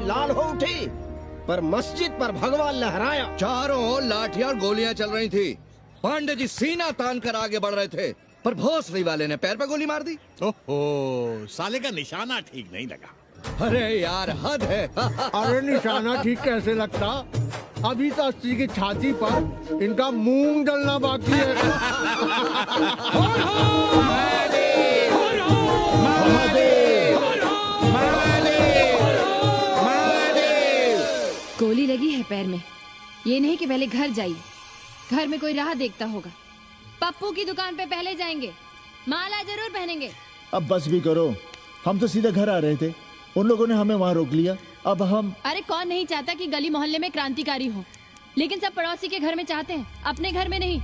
लाल हो उठी, पर मस्जिद पर भगवा लहराया। चारों ओर लाठियां और गोलियां चल रही थी। पांडे जी सीना तान कर आगे बढ़ रहे थे, पर भोसड़ी वाले ने पैर पे गोली मार दी। ओहो, साले का निशाना ठीक नहीं लगा। अरे यार हद है। अरे निशाना ठीक कैसे लगता? अभी तो अस्सी की छाती पर इनका मूंग डलना बाकी है। गोली लगी है पैर में। ये नहीं कि पहले घर जाइए, घर में कोई राह देखता होगा। पप्पू की दुकान पे पहले जाएंगे, माला जरूर पहनेंगे। अब बस भी करो, हम तो सीधा घर आ रहे थे, उन लोगों ने हमें वहाँ रोक लिया। अब हम अरे कौन नहीं चाहता कि गली मोहल्ले में क्रांतिकारी हो, लेकिन सब पड़ोसी के घर में चाहते हैं, अपने घर में नहीं।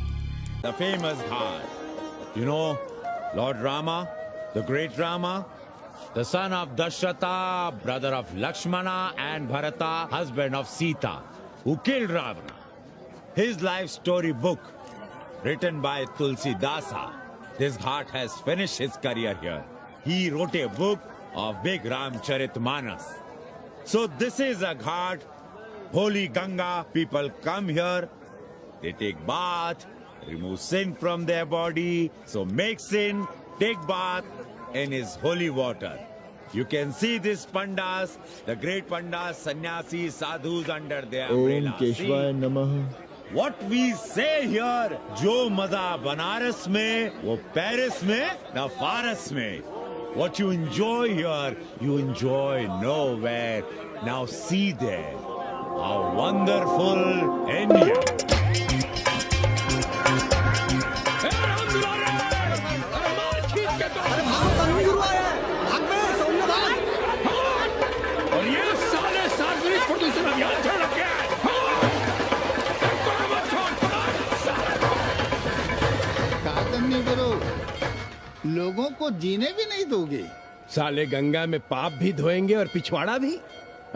The famous ghat. You know, Lord Rama, the great Rama, the son of Dashrata, brother of Lakshmana and Bharata, husband of Sita, who killed Ravana. His life story book, written by Tulsi Dasa. This ghat has finished his career here. He wrote a book of big Ramcharitmanas. So this is a ghat, holy Ganga. People come here, they take bath, remove sin from their body. So make sin, take bath in his holy water. You can see these pandas, the great pandas, sannyasis, sadhus under their Om umbrella. केशवाय नमः। What we say here, जो मजा बनारस में, वो Paris में, न फारस में. What you enjoy here, you enjoy nowhere. Now see there, how wonderful India. और ये साले सार्वजनिक प्रदूषण अभियान चल रखे हैं. नहीं करो, लोगों को जीने भी नहीं दोगे। साले गंगा में पाप भी धोएंगे और पिछवाड़ा भी,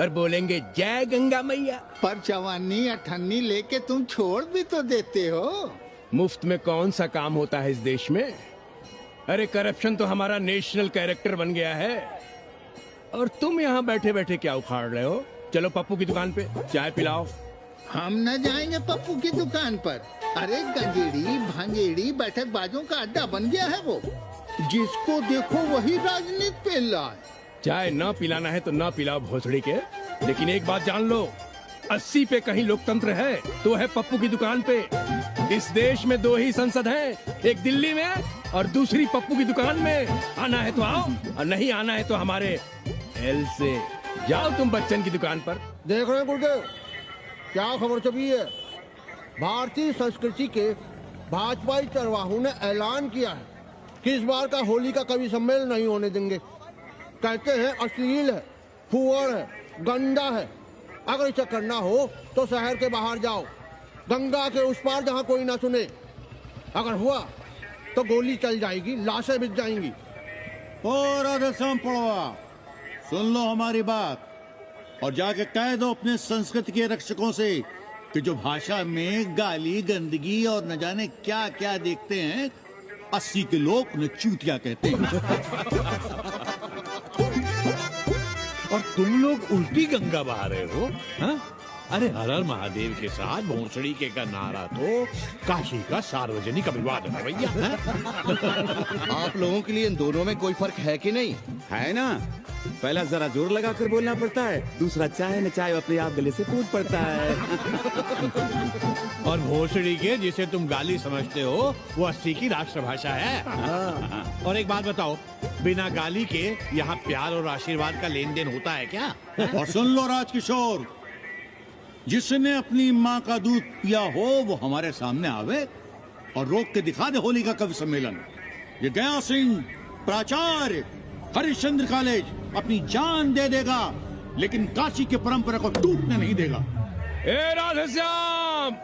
और बोलेंगे जय गंगा मैया। पर चवानी अठन्नी लेके तुम छोड़ भी तो देते हो। मुफ्त में कौन सा काम होता है इस देश में? अरे करप्शन तो हमारा नेशनल कैरेक्टर बन गया है, और तुम यहाँ बैठे बैठे क्या उखाड़ रहे हो? चलो पप्पू की दुकान पे चाय पिलाओ। हम न जाएंगे पप्पू की दुकान पर। अरे गंजेड़ी भांजेड़ी बैठक बाजों का अड्डा बन गया है वो। जिसको देखो वही राजनीति पेल रहा है। चाय न पिलाना है तो न पिलाओ भोसड़ी के, लेकिन एक बात जान लो, 80 पे कहीं लोकतंत्र है तो है पप्पू की दुकान पे। इस देश में 2 ही संसद हैं, एक दिल्ली में और दूसरी पप्पू की दुकान में। आना है तो आओ, और नहीं आना है तो हमारे एल से जाओ तुम बच्चन की दुकान पर। देख रहे हैं गुरुदेव, क्या खबर छपी है? भारतीय संस्कृति के भाजपाई चरवाहों ने ऐलान किया है कि इस बार का होली का कवि सम्मेलन नहीं होने देंगे। कहते हैं अश्लील है, फुहड़ है, गंदा है। अगर इसे करना हो तो शहर के बाहर जाओ, गंगा के उस पार जहाँ कोई ना सुने। अगर हुआ तो गोली चल जाएगी, लाशें बिक जाएंगी। और पड़वा, सुन लो हमारी बात और जाके कह दो अपने संस्कृति के रक्षकों से कि जो भाषा में गाली गंदगी और न जाने क्या क्या देखते हैं, 80 के लोग उन्हें चूतिया कहते हैं। और तुम लोग उल्टी गंगा बहा रहे हो, हाँ? अरे हर हर महादेव के साथ भोंसड़ी के का नारा तो काशी का सार्वजनिक अभिवादन है भैया। आप लोगों के लिए इन दोनों में कोई फर्क है कि नहीं? है ना, पहला जरा जोर लगा कर बोलना पड़ता है, दूसरा चाहे न चाहे अपने आप गले से कूद पड़ता है। और भोसड़ी के जिसे तुम गाली समझते हो वो 80 की राष्ट्रभाषा है। और एक बात बताओ, बिना गाली के यहाँ प्यार और आशीर्वाद का लेन देन होता है क्या? और सुन लो राजकिशोर, जिसने अपनी माँ का दूध पिया हो वो हमारे सामने आवे और रोक के दिखा दे होली का कवि सम्मेलन। ये गया सिंह प्राचार्य हरिश्चंद्र कॉलेज अपनी जान दे देगा, लेकिन काशी की परंपरा को टूटने नहीं देगा। ए राधेश्याम,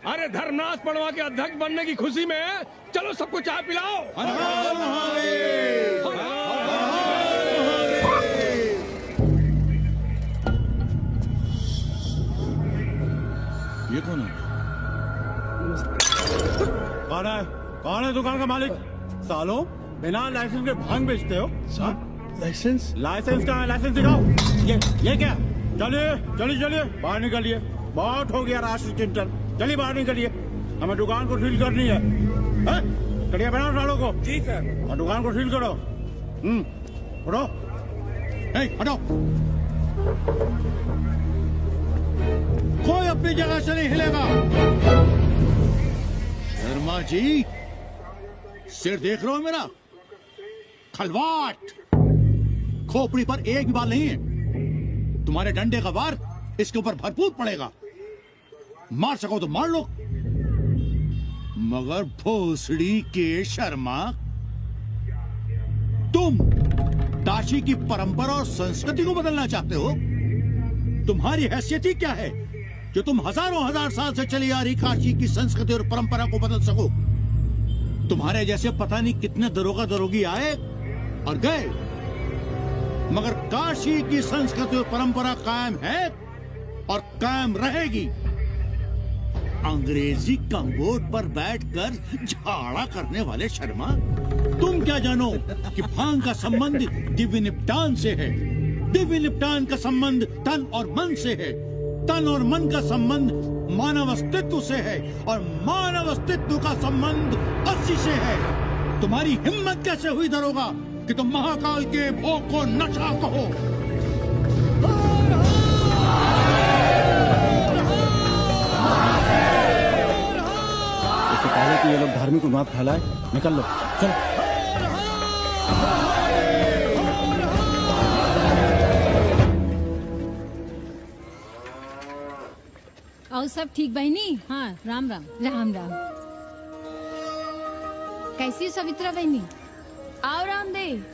अरे धर्मनाथ पड़वा के अध्यक्ष बनने की खुशी में चलो सबको चाय पिलाओ। हर हर महादेव, हर हर महादेव। ये कौन है? कौन है दुकान का मालिक? सालों बिना लाइसेंस के भांग बेचते हो? लाइसेंस? लाइसेंस कहाँ है? लाइसेंस दिखाओ। ये क्या? चलिए चलिए चलिए बाहर निकलिए, बहुत हो गया राष्ट्रीय चिंतन। चलिए बाहर निकलिए, हमें दुकान को सील करनी है। कड़िया बनाओ सालों को। जी सर। और दुकान को सील करो। उठो, हटो। कोई अपनी जगह से नहीं हिलेगा। शर्मा जी, सिर देख रहे हो मेरा? खलवाट, खोपड़ी पर एक भी बाल नहीं है। तुम्हारे डंडे का वार इसके ऊपर भरपूर पड़ेगा। मार सको तो मार लो, मगर भोसड़ी के शर्मा, तुम काशी की परंपरा और संस्कृति को बदलना चाहते हो? तुम्हारी हैसियत ही क्या है जो तुम हजारों हजार साल से चली आ रही काशी की संस्कृति और परंपरा को बदल सको? तुम्हारे जैसे पता नहीं कितने दरोगा दरोगी आए और गए, मगर काशी की संस्कृति और परंपरा कायम है और कायम रहेगी। अंग्रेजी कमबोर्ड पर बैठकर झाड़ा करने वाले शर्मा, तुम क्या जानो कि भांग का संबंध दिव्य निपटान से है। दिव्य निपटान का संबंध तन और मन से है। तन और मन का संबंध मानव अस्तित्व से है और मानव अस्तित्व का संबंध अस्सी से है। तुम्हारी हिम्मत कैसे हुई दरोगा कि तुम महाकाल के भोग को नशा कहो? इससे पहले कि ये लोग धार्मिक उन्माद फैलाए, निकल लो, चलो। और सब ठीक बहनी? हाँ, राम राम। राम राम। कैसी हो सवित्रा बहनी? आओ रामदेव।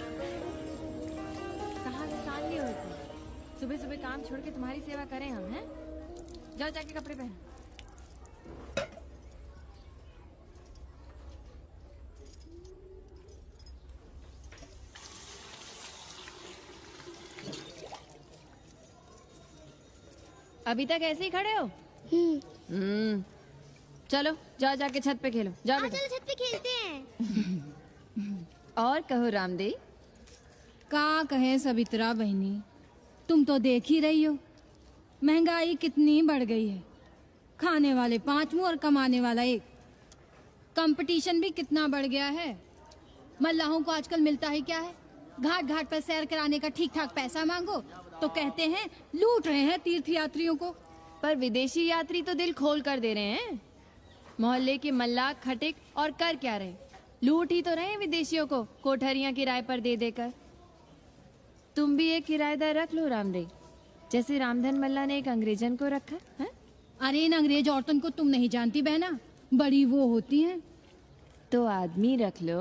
कहाँ से साल लिए होते? सुबह सुबह काम छोड़ के तुम्हारी सेवा करें हम, हैं? जाओ जाके कपड़े पहन। अभी तक ऐसे ही खड़े हो? चलो जाओ जाके छत पे खेलो। जाओ बेटा। चलो छत पे खेलते हैं। और कहो रामदेव। का कहे सवित्रा बहनी, तुम तो देख ही रही हो महंगाई कितनी बढ़ गई है। खाने वाले 5 मुंह और कमाने वाला 1। कंपटीशन भी कितना बढ़ गया है। मल्लाहों को आजकल मिलता ही क्या है? घाट घाट पर सैर कराने का ठीक ठाक पैसा मांगो तो कहते हैं लूट रहे हैं तीर्थ यात्रियों को। पर विदेशी यात्री तो दिल खोल कर दे रहे हैं। मोहल्ले के मल्लाह खटिक और कर क्या रहे? लूट ही तो रहे हैं विदेशियों को कोठरियां किराए पर दे देकर। तुम भी एक किराएदार रख लो रामदेव, जैसे रामधन मल्ला ने एक अंग्रेजन को रखा है। अरे इन अंग्रेज औरतों को तुम नहीं जानती बहना, बड़ी वो होती हैं। तो आदमी रख लो,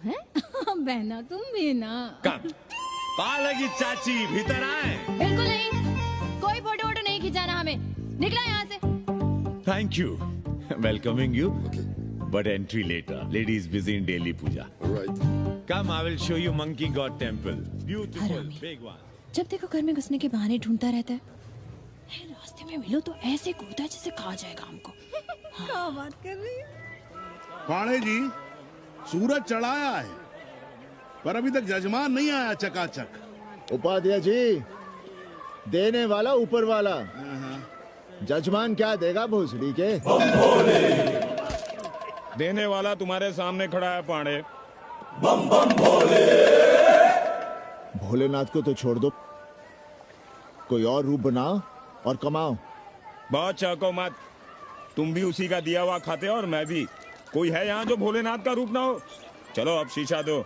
हैं? बहना तुम भी ना। पालगी चाची भीतर आए। बिल्कुल नहीं, कोई फोटो वोटो नहीं खिंचाना हमें। निकला यहाँ से। Thank you, welcoming you, but entry later. Ladies busy in daily puja. Alright. Come, I will show you Monkey God Temple. Beautiful, big one. जब देखो घर में घुसने के बहाने ढूंढता रहता है। रास्ते में मिलो तो ऐसे कूदता है जैसे खा जाएगा हमको। क्या बात कर रही है? पाणे जी, सूरज चढ़ाया है पर अभी तक जजमान नहीं आया चकाचक। उपाध्याय जी, देने वाला ऊपर वाला, जजमान क्या देगा भोसड़ी के? देने वाला तुम्हारे सामने खड़ा है पांडे। बम बम भोले। भोलेनाथ को तो छोड़ दो, कोई और रूप बनाओ और कमाओ। बहुत चौको मत, तुम भी उसी का दिया हुआ खाते हो और मैं भी। कोई है यहाँ जो भोलेनाथ का रूप ना हो? चलो अब शीशा दो।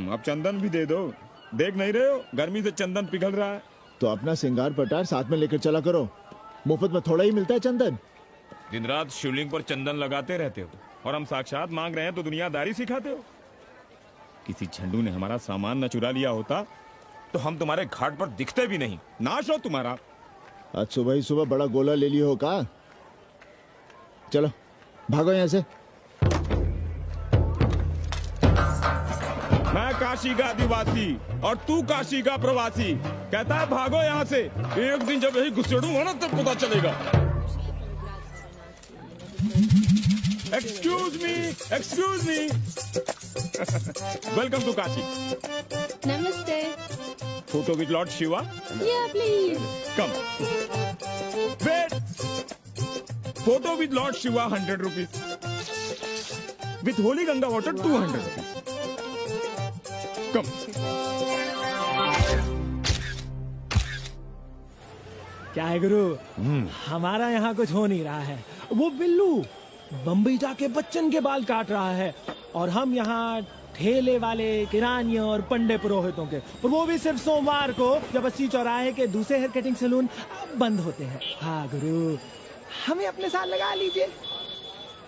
अब चंदन भी दे दो। देख नहीं रहे हो गर्मी से चंदन पिघल रहा है। तो अपना सिंगार पटार साथ में लेकर चला करो, मुफ्त में थोड़ा ही मिलता है चंदन। दिन रात शिवलिंग पर चंदन लगाते रहते हो और हम साक्षात मांग रहे हैं तो दुनियादारी सिखाते हो। किसी झंडू ने हमारा सामान न चुरा लिया होता तो हम तुम्हारे घाट पर दिखते भी नहीं। नाश हो तुम्हारा। आज सुबह ही सुबह बड़ा गोला ले लियो हो का? चलो भागो यहाँ से। मैं काशी का आदिवासी और तू काशी का प्रवासी। कहता है भागो यहाँ से। एक दिन जब यही घुसेड़ूंगा ना तब पता चलेगा। Excuse me welcome to Kashi. नमस्ते। Photo with lord Shiva? Yeah, please. Come wait, photo with lord Shiva 100 rupees, with holy Ganga water 200 rupees. Come. क्या है गुरु, हमारा यहाँ कुछ हो नहीं रहा है। वो बिल्लू बम्बई जाके बच्चन के बाल काट रहा है और हम यहाँ ठेले वाले, किरानियों और पंडे पुरोहितों के, और वो भी सिर्फ सोमवार को, जब 80 चौराहे के दूसरे हेयर कटिंग सैलून बंद होते हैं। हाँ गुरु, हमें अपने साथ लगा लीजिए।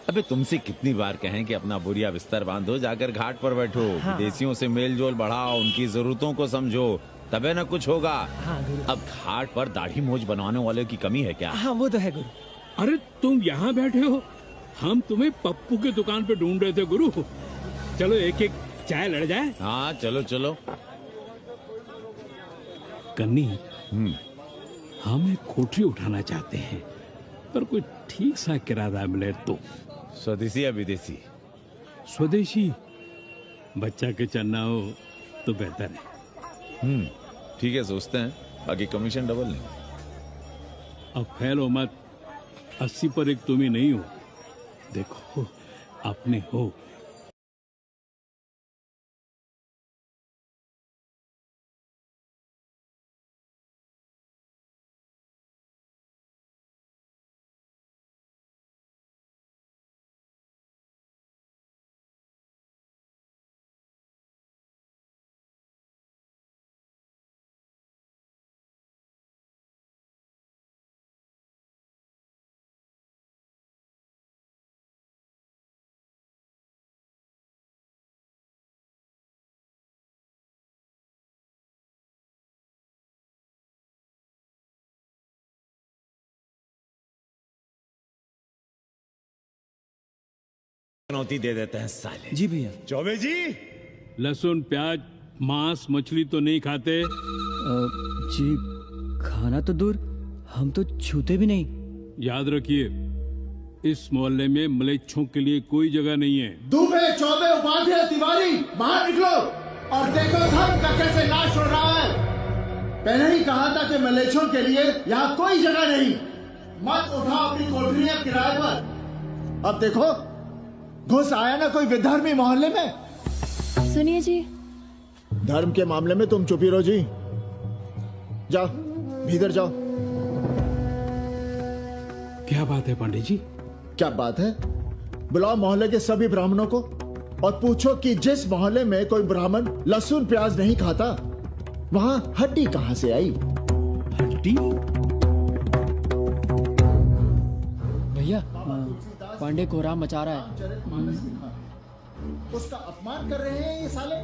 अबे तुमसे कितनी बार कहें कि अपना बोरिया बिस्तर बांधो, जाकर घाट पर बैठो, हाँ। विदेशियों से मेल जोल बढ़ाओ, उनकी जरूरतों को समझो, तबे न कुछ होगा। हाँ गुरु। अब घाट पर दाढ़ी मोछ बनवाने वाले की कमी है क्या? हाँ वो तो है गुरु। अरे तुम यहाँ बैठे हो, हम तुम्हें पप्पू की दुकान पे ढूंढ रहे थे गुरु। चलो एक एक चाय लड़ जाए। हाँ चलो चलो। कन्नी, हम एक कोठरी उठाना चाहते हैं, पर कोई ठीक सा किराया मिले तो। स्वदेशी या विदेशी? स्वदेशी, बच्चा के चन्ना हो तो बेहतर है। ठीक है, सोचते हैं, बाकी कमीशन डबल नहीं। अब फैलो मत, 80 पर एक तुम ही नहीं हो, देखो अपने हो। चुनौती दे देते हैं साले। जी भैया। चौबे जी, लहसुन, प्याज, मांस, मछली तो नहीं खाते? जी खाना तो दूर, हम तो छूते भी नहीं। याद रखिए, इस मोहल्ले में मलेच्छों के लिए कोई जगह नहीं है। दुबे, चौबे, उपाध्याय, तिवारी, बाहर निकलो और देखो धर्म का कैसे नाश हो रहा है। पहले ही कहा था कि मलेच्छों के लिए यहाँ कोई जगह नहीं। मत उठाओ अपनी कोठरियां किराए पर। अब देखो, घुस आया ना कोई विधर्मी मोहल्ले में। सुनिए जी, धर्म के मामले में तुम चुप ही रहो जी। जाओ भीतर जाओ। क्या बात है पंडित जी? क्या बात है? बुलाओ मोहल्ले के सभी ब्राह्मणों को और पूछो कि जिस मोहल्ले में कोई ब्राह्मण लहसुन प्याज नहीं खाता, वहां हड्डी कहां से आई? हड्डी? भैया, पांडे कोहराम मचा रहा है। उसका अपमान कर रहे हैं ये साले।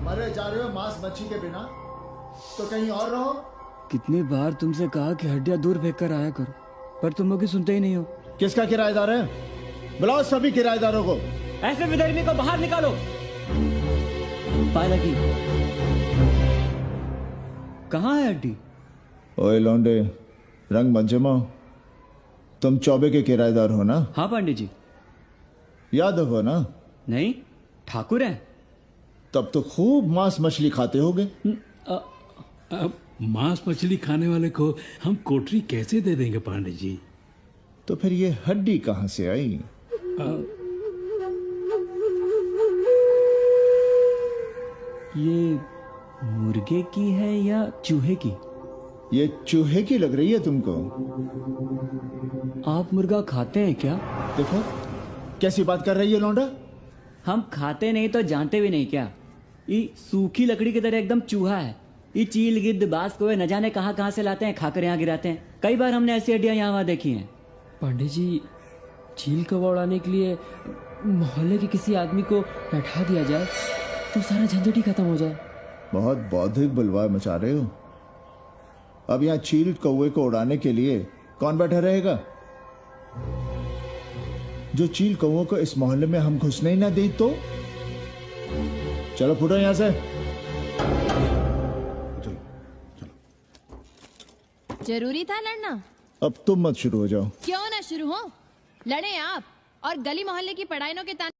मरे जा रहे हो मांस मच्छी के बिना, तो कहीं और रहो। कितनी बार तुमसे कहा कि हड्डियां दूर फेंक कर आया करो, पर तुम लोग सुनते ही नहीं हो। किसका किराएदार है? बुलाओ सभी किराएदारों को। ऐसे विधर्मी को बाहर निकालो। पाला की कहाँ है हड्डी? ओए लौंडे, रंग मत जमाओ। तुम चौबे के किराएदार हो ना? हाँ पांडे जी। यादव हो ना? नहीं, ठाकुर हैं। तब तो खूब मांस मछली खाते होगे। अब मांस मछली खाने वाले को हम कोठरी कैसे दे देंगे पांडे जी? तो फिर ये हड्डी कहां से आई? ये मुर्गे की है या चूहे की? ये चूहे की लग रही है तुमको। आप मुर्गा खाते हैं क्या? देखो कैसी बात कर रही है लौंडा। हम खाते नहीं तो जानते भी नहीं क्या? ये सूखी लकड़ी की तरह एकदम चूहा है। ये चील, गिद्ध, बाज को न जाने कहां कहां से लाते हैं, खाकर यहाँ गिराते हैं। कई बार हमने ऐसी हड्डियां यहाँ वहां देखी हैं। पांडे जी, चील कौवा उड़ाने के लिए मोहल्ले के किसी आदमी को बैठा दिया जाए तो सारा झंझट ही खत्म हो जाए। बहुत बौद्धिक बुलवा मचा रहे हो। अब यहाँ चील कौवे को उड़ाने के लिए कौन बैठा रहेगा? जो चील कौवों को इस मोहल्ले में हम घुसने ही ना दे तो। चलो फुटो यहाँ से। जरूरी था लड़ना? अब तुम मत शुरू हो जाओ। क्यों ना शुरू हो, लड़े आप और गली मोहल्ले की पढ़ाइयों के ताने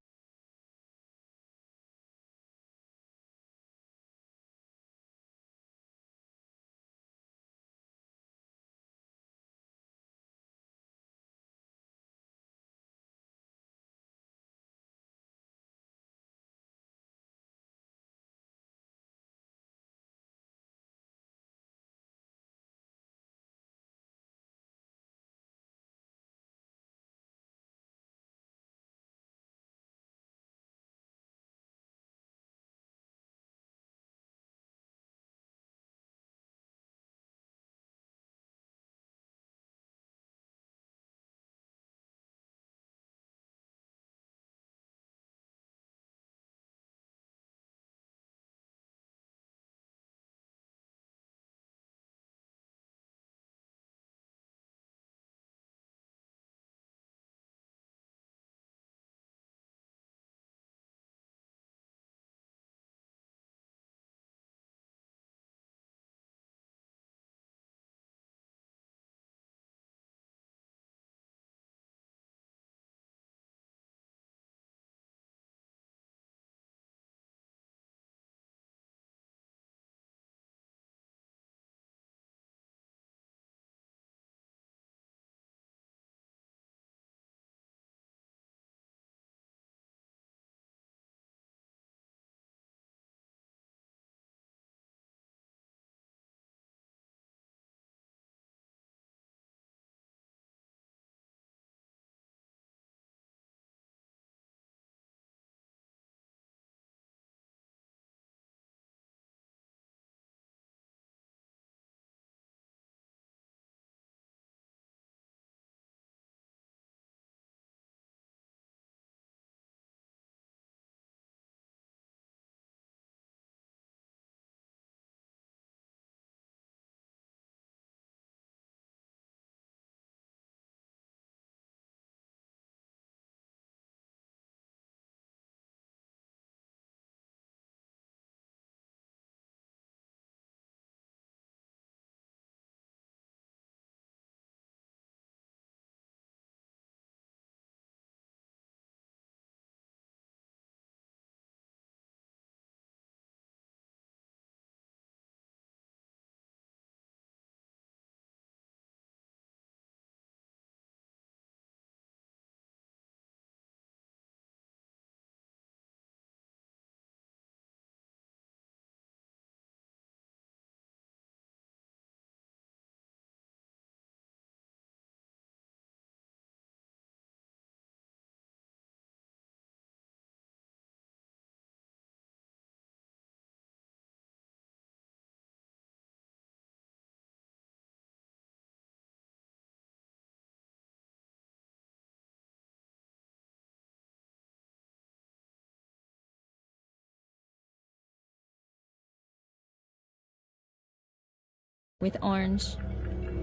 with orange,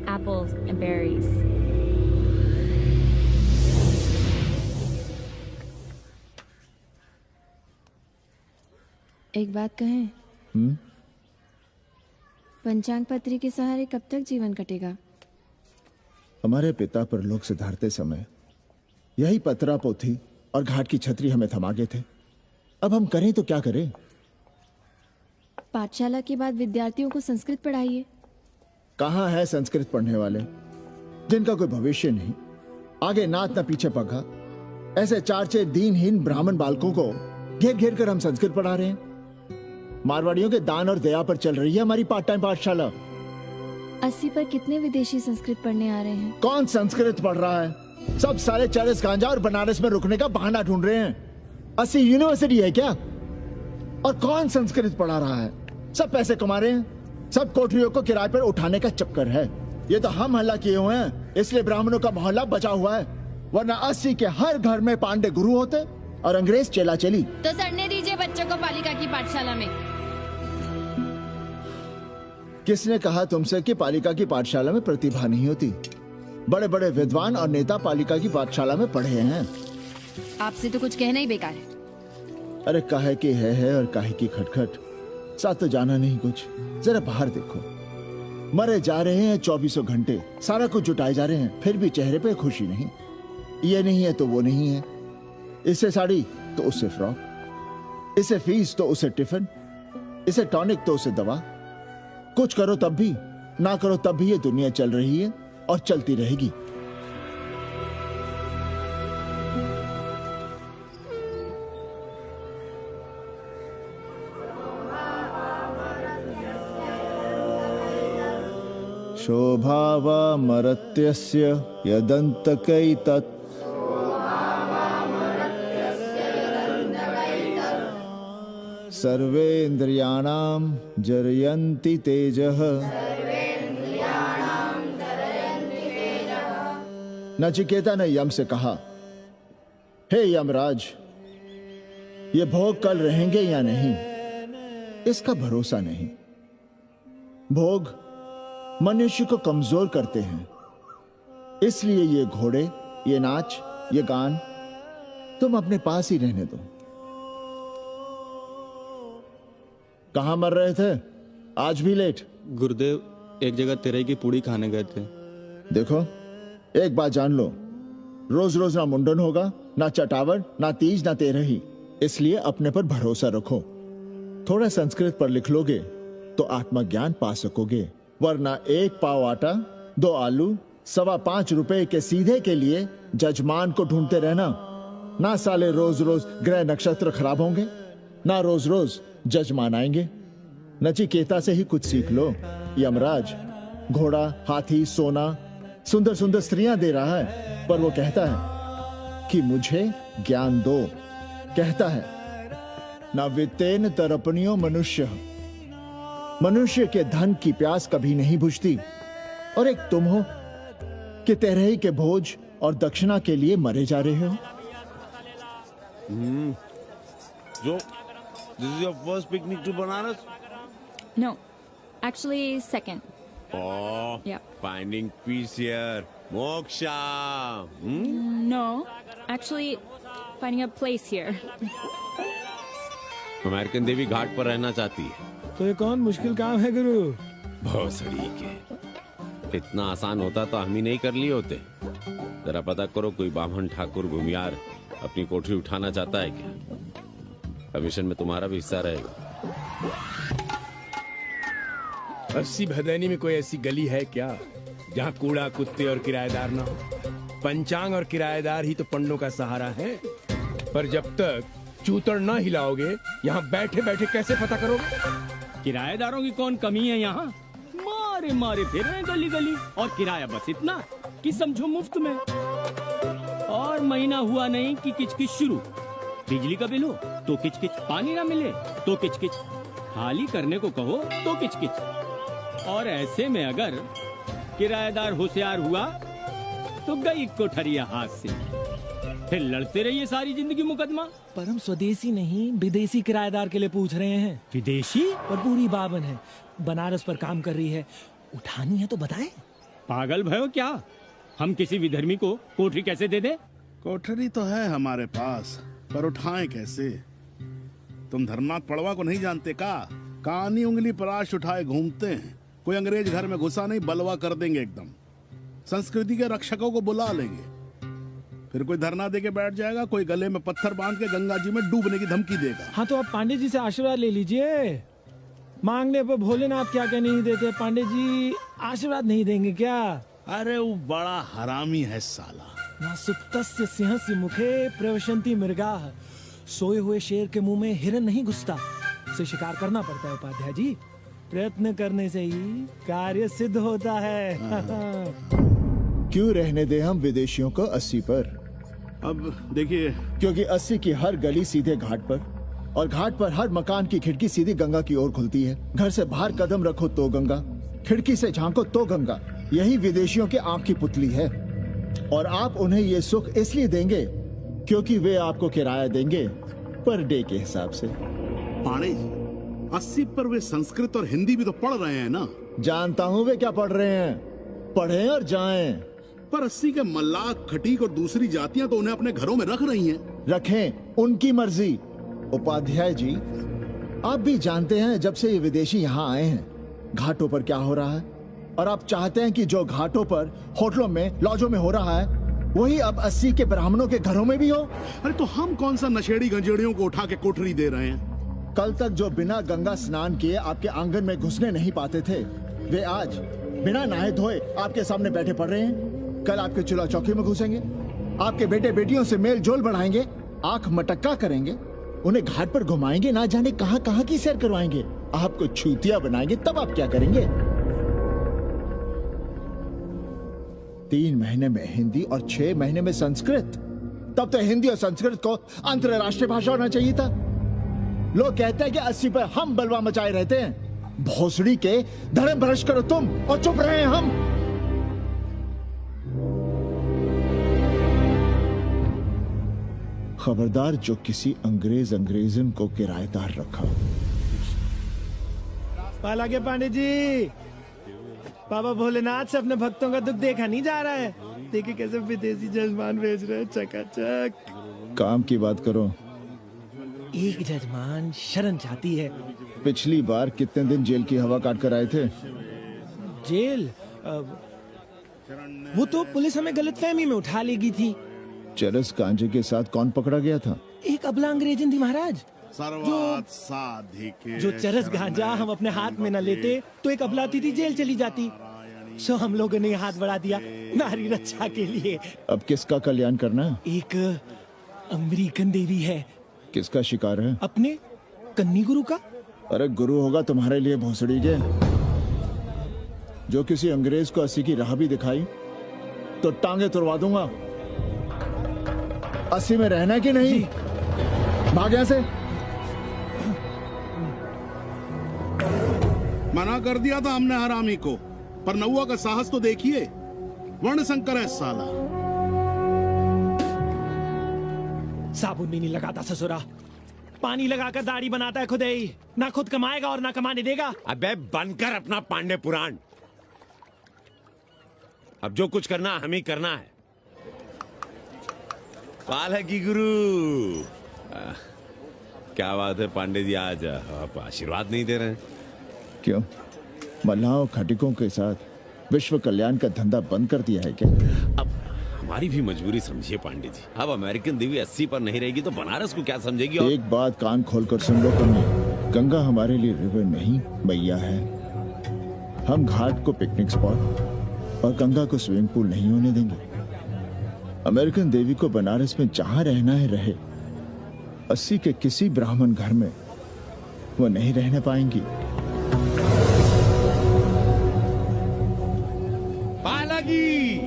apples, and berries. एक बात कहें, पंचांग पत्री के सहारे कब तक जीवन कटेगा? हमारे पिता परलोक से धारते समय यही पतरा पोथी और घाट की छतरी हमें थमा गए थे। अब हम करें तो क्या करें? पाठशाला के बाद विद्यार्थियों को संस्कृत पढ़ाइए। कहाँ है संस्कृत पढ़ने वाले जिनका कोई भविष्य नहीं, आगे नात न पीछे पगा। ऐसे 4 दीनहीन ब्राह्मण बालकों को घेर घेर कर हम संस्कृत पढ़ा रहे हैं। मारवाड़ियों के दान और दया पर चल रही है हमारी पार्ट टाइम पाठशाला। 80 पर कितने विदेशी संस्कृत पढ़ने आ रहे हैं? कौन संस्कृत पढ़ रहा है? सब सारे चरस गांजा और बनारस में रुकने का बहाना ढूंढ रहे हैं। 80 यूनिवर्सिटी है क्या? और कौन संस्कृत पढ़ा रहा है? सब पैसे कमा रहे हैं। सब कोठरियों को किराए पर उठाने का चक्कर है। ये तो हम हल्ला किए हुए हैं, इसलिए ब्राह्मणों का मोहल्ला बचा हुआ है, वरना 80 के हर घर में पांडे गुरु होते और अंग्रेज चेला चली। तो सड़ने दीजिए बच्चों को पालिका की पाठशाला में। किसने कहा तुमसे कि पालिका की पाठशाला में प्रतिभा नहीं होती? बड़े बड़े विद्वान और नेता पालिका की पाठशाला में पढ़े हैं। आपसे तो कुछ कहना ही बेकार है। अरे काहे की है और काहे की खटखट, साथ तो जाना नहीं कुछ। जरा बाहर देखो, मरे जा रहे हैं 24 घंटे, सारा कुछ जुटाए जा रहे हैं, फिर भी चेहरे पे खुशी नहीं। ये नहीं है तो वो नहीं है, इससे साड़ी तो उससे फ्रॉक, इसे फीस तो उसे टिफिन, इसे टॉनिक तो उसे दवा। कुछ करो तब भी, ना करो तब भी ये दुनिया चल रही है और चलती रहेगी। शोभावा मरत्यस्य यदन्तकैतत् सर्वेन्द्रियाणां जरयन्ति तेजः। नचिकेता ने यम से कहा, हे यमराज, ये भोग कल रहेंगे या नहीं इसका भरोसा नहीं। भोग मनुष्य को कमजोर करते हैं, इसलिए ये घोड़े, ये नाच, ये गान तुम अपने पास ही रहने दो। कहां मर रहे थे? आज भी लेट? गुरुदेव, एक जगह तेरई की पूड़ी खाने गए थे। देखो, एक बात जान लो, रोज रोज ना मुंडन होगा, ना चटावट, ना तीज, ना तेरही। इसलिए अपने पर भरोसा रखो। थोड़ा संस्कृत पर लिख लोगे तो आत्मज्ञान पा सकोगे, वरना 1 पाव आटा, 2 आलू, 5.25 रुपए के सीधे के लिए जजमान को ढूंढते रहना। ना साले रोज रोज ग्रह नक्षत्र खराब होंगे, ना रोज रोज जजमान आएंगे। नचिकेता से ही कुछ सीख लो। यमराज घोड़ा, हाथी, सोना, सुंदर सुंदर स्त्रियां दे रहा है, पर वो कहता है कि मुझे ज्ञान दो। कहता है, ना वित्तेन तरपनियो मनुष्य। मनुष्य के धन की प्यास कभी नहीं बुझती। और एक तुम हो कि तेरही के भोज और दक्षिणा के लिए मरे जा रहे हो। So, this is your first picnic to Banaras? No, actually second. Oh, Yeah. finding peace here. Moksha. No, actually finding a place here. American देवी घाट पर रहना चाहती है। तो ये कौन मुश्किल काम है गुरु? भोसड़ी के। इतना आसान होता तो हम ही नहीं कर लिए होते। जरा पता करो, कोई बामन ठाकुर घुमियार अपनी कोठरी उठाना चाहता है क्या? कमीशन में तुम्हारा भी हिस्सा रहेगा। 80 भदैनी में कोई ऐसी गली है क्या जहाँ कूड़ा, कुत्ते और किराएदार ना हो? पंचांग और किराएदार ही तो पंडों का सहारा है। पर जब तक चूतड़ ना हिलाओगे, यहाँ बैठे बैठे कैसे पता करोगे? किराएदारों की कौन कमी है यहाँ? मारे मारे फिर रहे गली गली, और किराया बस इतना कि समझो मुफ्त में। और महीना हुआ नहीं कि किचकिच शुरू। बिजली का बिल हो तो किचकिच, पानी ना मिले तो किचकिच, खाली करने को कहो तो किचकिच। और ऐसे में अगर किराएदार होशियार हुआ तो गई कोठरिया हाथ से, फिर लड़ते रहिए सारी जिंदगी मुकदमा। पर हम स्वदेशी नहीं, विदेशी किराएदार के लिए पूछ रहे हैं। विदेशी? और पूरी बावन है, बनारस पर काम कर रही है, उठानी है तो बताएं। पागल भयो क्या? हम किसी विधर्मी को कोठरी कैसे दे दे? कोठरी तो है हमारे पास, पर उठाएं कैसे? तुम धर्मनाथ पड़वा को नहीं जानते का? कानी उंगली पराश उठाए घूमते हैं। कोई अंग्रेज घर में घुसा नहीं, बलवा कर देंगे एकदम। संस्कृति के रक्षकों को बुला लेंगे, फिर कोई धरना दे के बैठ जाएगा, कोई गले में पत्थर बांध के गंगा जी में डूबने की धमकी देगा। हाँ तो आप पांडे जी से आशीर्वाद ले लीजिए। मांगने पर भोलेनाथ क्या क्या नहीं देते। पांडे जी आशीर्वाद नहीं देंगे क्या? अरे वो बड़ा हरामी है साला। ना सुप्तस्य सिंहस्य मुखे प्रवशन्ति मृगाः। सोए हुए शेर के मुंह में हिरन नहीं घुसता, उसे शिकार करना पड़ता है उपाध्याय जी। प्रयत्न करने से ही कार्य सिद्ध होता है। क्यों रहने दे हम विदेशियों को 80 पर? अब देखिए, क्योंकि 80 की हर गली सीधे घाट पर, और घाट पर हर मकान की खिड़की सीधी गंगा की ओर खुलती है। घर से बाहर कदम रखो तो गंगा, खिड़की से झांको तो गंगा। यही विदेशियों के आंख की पुतली है। और आप उन्हें ये सुख इसलिए देंगे क्योंकि वे आपको किराया देंगे पर डे के हिसाब से। पांडे जी, 80 पर वे संस्कृत और हिंदी भी तो पढ़ रहे हैं ना? जानता हूँ वे क्या पढ़ रहे हैं, पढ़ें और जाएं। पर 80 के मल्लाक, खटीक और दूसरी जातियां तो उन्हें अपने घरों में रख रही हैं। रखें, उनकी मर्जी। उपाध्याय जी, आप भी जानते हैं जब से ये विदेशी यहाँ आए हैं घाटों पर क्या हो रहा है, और आप चाहते हैं कि जो घाटों पर, होटलों में, लॉजों में हो रहा है वही अब 80 के ब्राह्मणों के घरों में भी हो। अरे तो हम कौन सा नशेड़ी गंजेड़ियों को उठा के कोठरी दे रहे हैं? कल तक जो बिना गंगा स्नान किए आपके आंगन में घुसने नहीं पाते थे, वे आज बिना नहाए धोए आपके सामने बैठे पड़ रहे हैं। कल आपके चूल्हा चौकी में घुसेंगे, आपके बेटे बेटियों से मेल जोल बढ़ाएंगे, आंख मटक्का करेंगे, उन्हें घाट पर घुमाएंगे, ना जाने कहां कहां की सैर करवाएंगे, आपको छूतिया बनाएंगे। तब आप क्या करेंगे? 3 महीने में हिंदी और 6 महीने में संस्कृत। तब तो हिंदी और संस्कृत को अंतरराष्ट्रीय भाषा होना चाहिए था। लोग कहते हैं कि 80 पर हम बलवा मचाए रहते हैं। भोसड़ी के धर्म भ्रष्ट करो तुम और चुप रहे हम। खबरदार जो किसी अंग्रेजन को किराएदार रखा। पाला के पांडे जी, बाबा भोलेनाथ से अपने भक्तों का दुख देखा नहीं जा रहा है। देखिए कैसे विदेशी जजमान भेज रहे हैं चकाचक। काम की बात करो। एक जजमान शरण चाहती है। पिछली बार कितने दिन जेल की हवा काट कर आए थे? जेल? वो तो पुलिस हमें गलतफहमी में उठा लेगी थी। चरस गांजे के साथ कौन पकड़ा गया था? एक अबला अंग्रेजन थी महाराज। जो चरस गांजा हम अपने हाथ में न लेते तो एक अबलाती थी जेल चली जाती। सो हम लोगों ने हाथ बढ़ा दिया नारी रक्षा के लिए। अब किसका कल्याण करना है? एक अमेरिकन देवी है। किसका शिकार है? अपने कन्नी गुरु का। अरे गुरु होगा तुम्हारे लिए भोसड़ी के। जो किसी अंग्रेज को 80 की राह भी दिखाई तो टांगे तुड़वा दूंगा। 80 में रहना कि नहीं? भाग यहाँ से। मना कर दिया था हमने हरामी को, पर नौआ का साहस तो देखिए। वर्ण संकर है साला। साबुन भी नहीं लगाता ससुरा, पानी लगाकर दाढ़ी बनाता है खुद ही। ना खुद कमाएगा और ना कमाने देगा। अबे बनकर अपना पांडे पुराण। अब जो कुछ करना हमें ही करना है। पाला की गुरु। क्या बात है पांडे जी, आज आप आशीर्वाद नहीं दे रहे हैं? क्यों? मल्लाहों खटिकों के साथ विश्व कल्याण का धंधा बंद कर दिया है क्या? अब हमारी भी मजबूरी समझिए पांडे जी। अब अमेरिकन देवी 80 पर नहीं रहेगी तो बनारस को क्या समझेगी? और एक बात कान खोलकर सुन लो कन्नी, गंगा हमारे लिए रिवर नहीं मैया है। हम घाट को पिकनिक स्पॉट और गंगा को स्विमिंग पूल नहीं होने देंगे। अमेरिकन देवी को बनारस में जहां रहना है रहे। 80 के किसी ब्राह्मण घर में वो नहीं रहने पाएंगी। पालागी।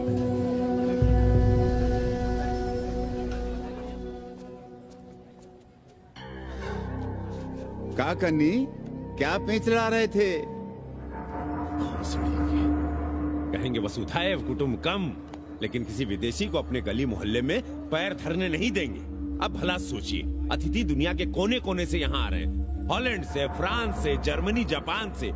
का कन्नी, क्या पेंच ला रहे थे? कहेंगे वसुधैव कुटुंबकम, लेकिन किसी विदेशी को अपने गली मोहल्ले में पैर धरने नहीं देंगे। अब भला सोचिए, अतिथि दुनिया के कोने कोने से यहाँ आ रहे हैं। हॉलैंड से, फ्रांस से, जर्मनी, जापान से।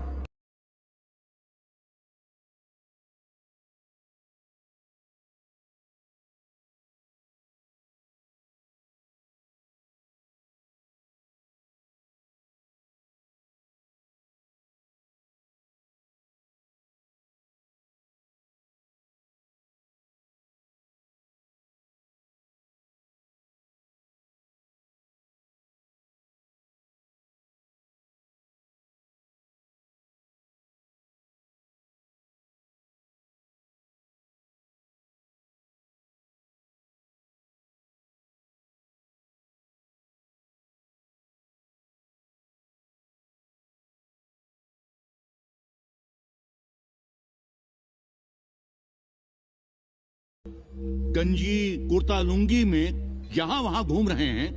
गंजी कुर्ता लुंगी में यहां वहां घूम रहे हैं,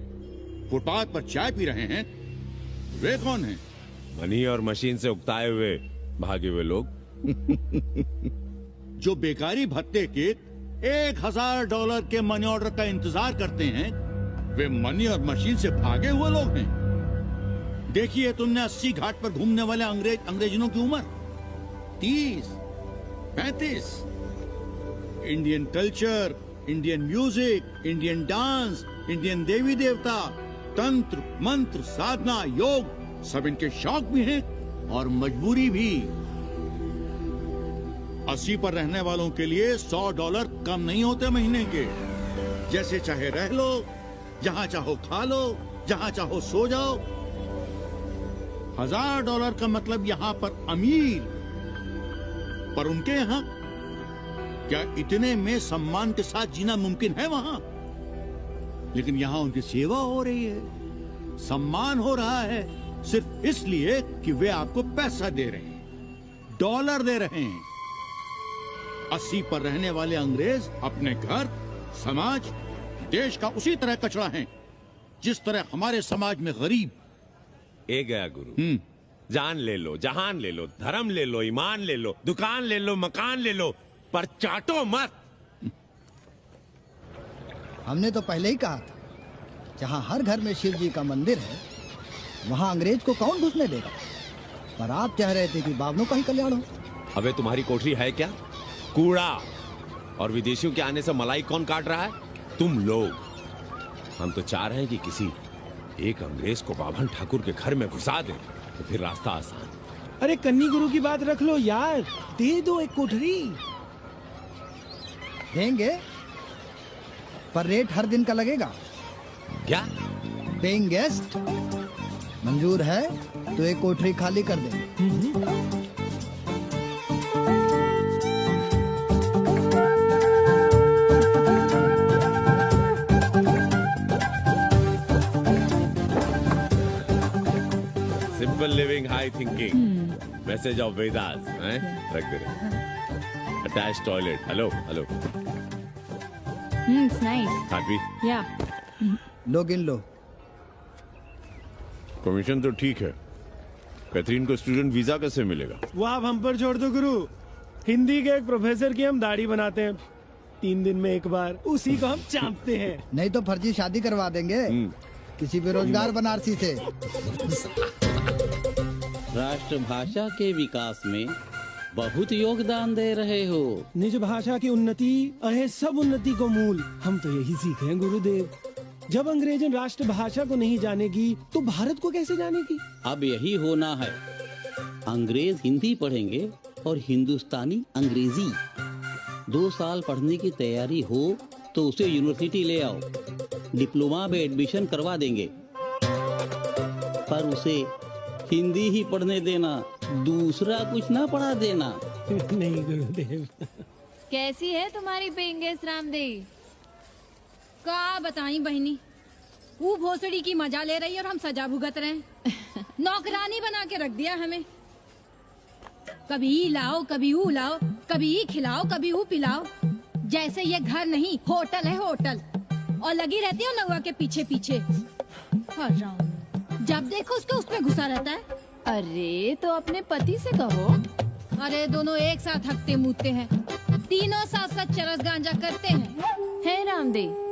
फुटपाथ पर चाय पी रहे हैं, वे कौन हैं? मनी और मशीन से उकताए हुए भागे हुए लोग। जो बेकारी भत्ते के $1000 के मनी ऑर्डर का इंतजार करते हैं, वे मनी और मशीन से भागे हुए लोग हैं। देखिए, तुमने 80 घाट पर घूमने वाले अंग्रेजों की उम्र 30, 35। Indian culture, Indian music, Indian dance, Indian देवी देवता, तंत्र मंत्र, साधना, योग, सब इनके शौक भी हैं और मजबूरी भी। 80 पर रहने वालों के लिए $100 कम नहीं होते महीने के। जैसे चाहे रह लो, जहां चाहो खा लो, जहां चाहो सो जाओ। $1000 का मतलब यहां पर अमीर, पर उनके यहां क्या इतने में सम्मान के साथ जीना मुमकिन है वहां? लेकिन यहां उनकी सेवा हो रही है, सम्मान हो रहा है, सिर्फ इसलिए कि वे आपको पैसा दे रहे हैं, डॉलर दे रहे हैं। 80 पर रहने वाले अंग्रेज अपने घर, समाज, देश का उसी तरह कचरा हैं, जिस तरह हमारे समाज में गरीब। ए गया गुरु, जान ले लो, जहान ले लो, धर्म ले लो, ईमान ले लो, दुकान ले लो, मकान ले लो, पर चाटो मत। हमने तो पहले ही कहा था, जहां हर घर में शिव जी का मंदिर है, वहां अंग्रेज को कौन घुसने देगा। पर आप चाह रहे थे कि बावनों का ही कल्याण हो। अबे तुम्हारी कोठरी है क्या? कूड़ा। और विदेशियों के आने से मलाई कौन काट रहा है? तुम लोग। हम तो चाह रहे हैं कि किसी एक अंग्रेज को बाभन ठाकुर के घर में घुसा दे, तो फिर रास्ता आसान। अरे कन्नी गुरु की बात रख लो यार, दे दो एक कोठरी। देंगे, पर रेट हर दिन का लगेगा। क्या? पेइंग गेस्ट मंजूर है तो एक कोठरी खाली कर देंगे। Simple living, high thinking, message of Vedas, रख दे। Attach toilet. Hello hello. It's nice. Happy? Yeah. लो गिन लो। कमीशन तो ठीक है, कैथरीन को स्टूडेंट वीजा कैसे मिलेगा? वो आप हम पर छोड़ दो गुरु। हिंदी के एक प्रोफेसर की हम दाढ़ी बनाते हैं 3 दिन में एक बार, उसी को हम चापते हैं। नहीं तो फर्जी शादी करवा देंगे किसी बेरोजगार बनारसी से। राष्ट्रभाषा के विकास में बहुत योगदान दे रहे हो। निज भाषा की उन्नति अहे सब उन्नति को मूल। हम तो यही सीखे हैं गुरुदेव। जब अंग्रेजन राष्ट्रभाषा को नहीं जानेगी तो भारत को कैसे जानेगी? अब यही होना है। अंग्रेज हिंदी पढ़ेंगे और हिंदुस्तानी अंग्रेजी। 2 साल पढ़ने की तैयारी हो तो उसे यूनिवर्सिटी ले आओ, डिप्लोमा में एडमिशन करवा देंगे, पर उसे हिंदी ही पढ़ने देना, दूसरा कुछ ना पढ़ा देना। नहीं गुरुदेव। कैसी है तुम्हारी पेंगेस रामदेव? का बताई बहनी, वो भोसड़ी की मजा ले रही है और हम सजा भुगत रहे हैं। नौकरानी बना के रख दिया हमें। कभी ई लाओ, कभी ऊ लाओ, कभी ई खिलाओ, कभी ऊ पिलाओ। जैसे ये घर नहीं होटल है, होटल। और लगी रहती है नौवा के पीछे पीछे। जब देखो उसके उसमें घुसा रहता है। अरे तो अपने पति से कहो। अरे दोनों एक साथ हकते मूतते हैं, तीनों साथ साथ चरस गांजा करते हैं। है रामदेव,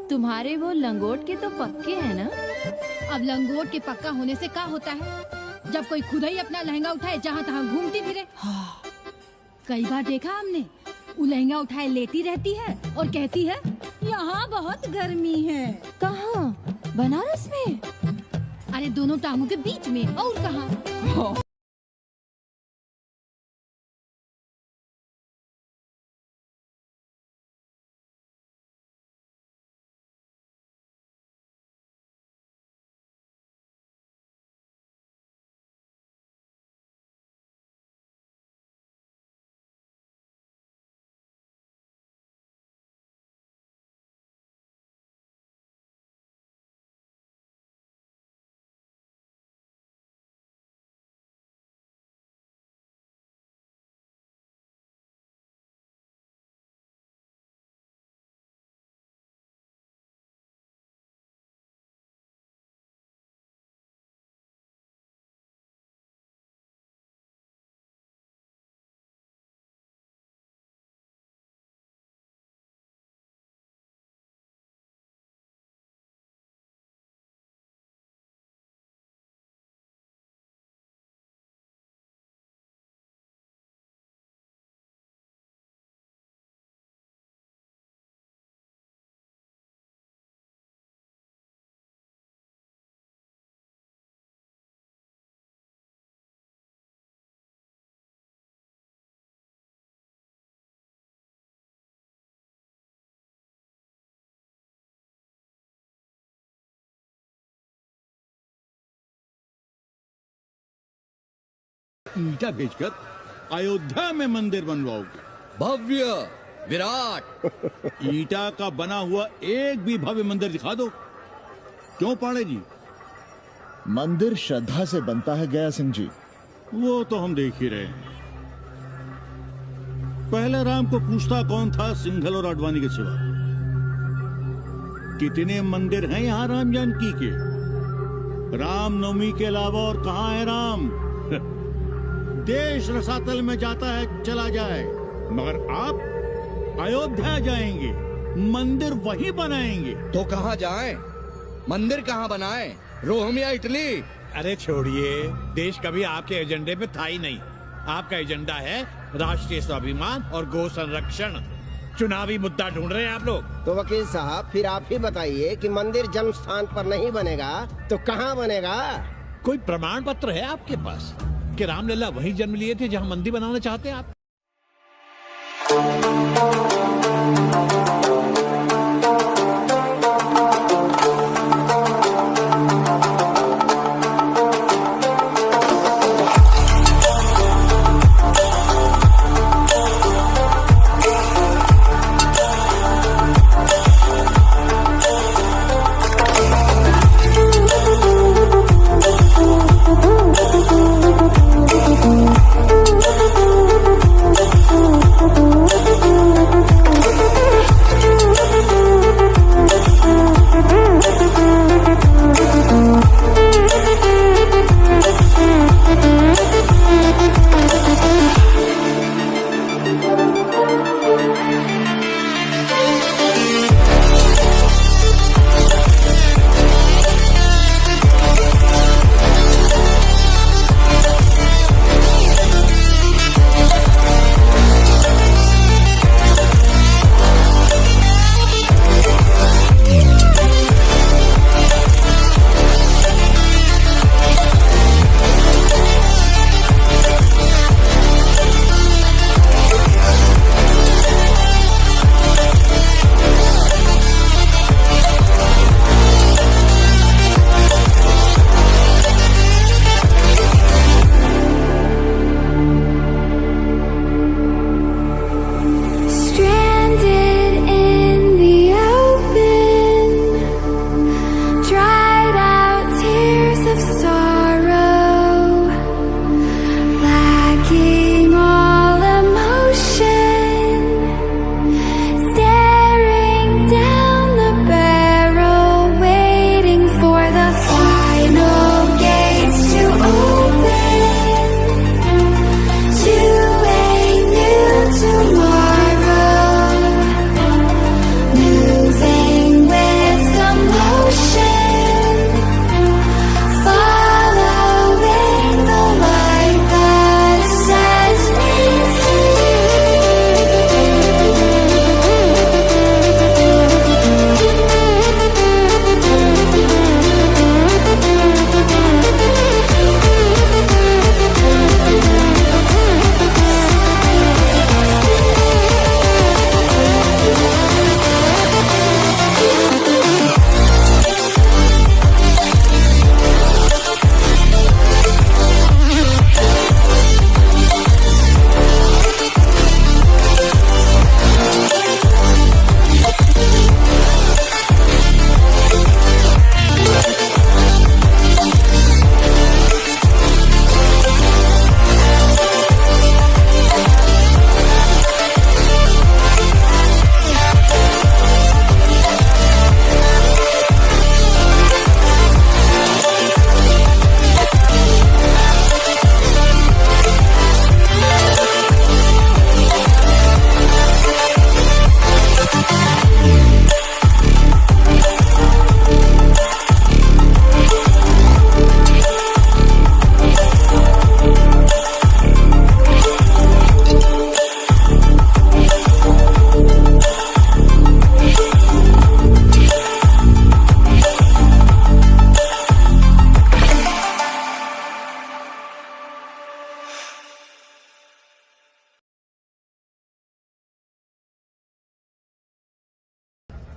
तुम्हारे वो लंगोट के तो पक्के हैं ना? अब लंगोट के पक्का होने से क्या होता है, जब कोई खुद ही अपना लहंगा उठाए जहाँ तहाँ घूमती फिरे। कई बार देखा हमने, वो लहंगा उठाए लेती रहती है और कहती है यहाँ बहुत गर्मी है। कहाँ? बनारस में? अरे दोनों टांगों के बीच में, और कहाँ? ईटा भेजकर अयोध्या में मंदिर बनवाओगे? भव्य, विराट। ईटा का बना हुआ एक भी भव्य मंदिर दिखा दो। क्यों पांडे जी? मंदिर श्रद्धा से बनता है गया सिंह जी। वो तो हम देख ही रहे हैं। पहले राम को पूछता कौन था सिंघल और आडवाणी के सिवा? कितने मंदिर हैं यहाँ राम जानकी के? रामनवमी के अलावा और कहाँ है राम? देश रसातल में जाता है चला जाए, मगर आप अयोध्या जाएंगे, मंदिर वहीं बनाएंगे। तो कहाँ जाएं? मंदिर कहाँ बनाएं? रोम या इटली? अरे छोड़िए, देश कभी आपके एजेंडे पे था ही नहीं। आपका एजेंडा है राष्ट्रीय स्वाभिमान और गौ संरक्षण। चुनावी मुद्दा ढूंढ रहे हैं आप लोग। तो वकील साहब फिर आप ही बताइए कि मंदिर जन्म स्थान पर नहीं बनेगा तो कहाँ बनेगा? कोई प्रमाण पत्र है आपके पास कि रामलला वहीं जन्म लिए थे जहां मंदिर बनाना चाहते हैं आप?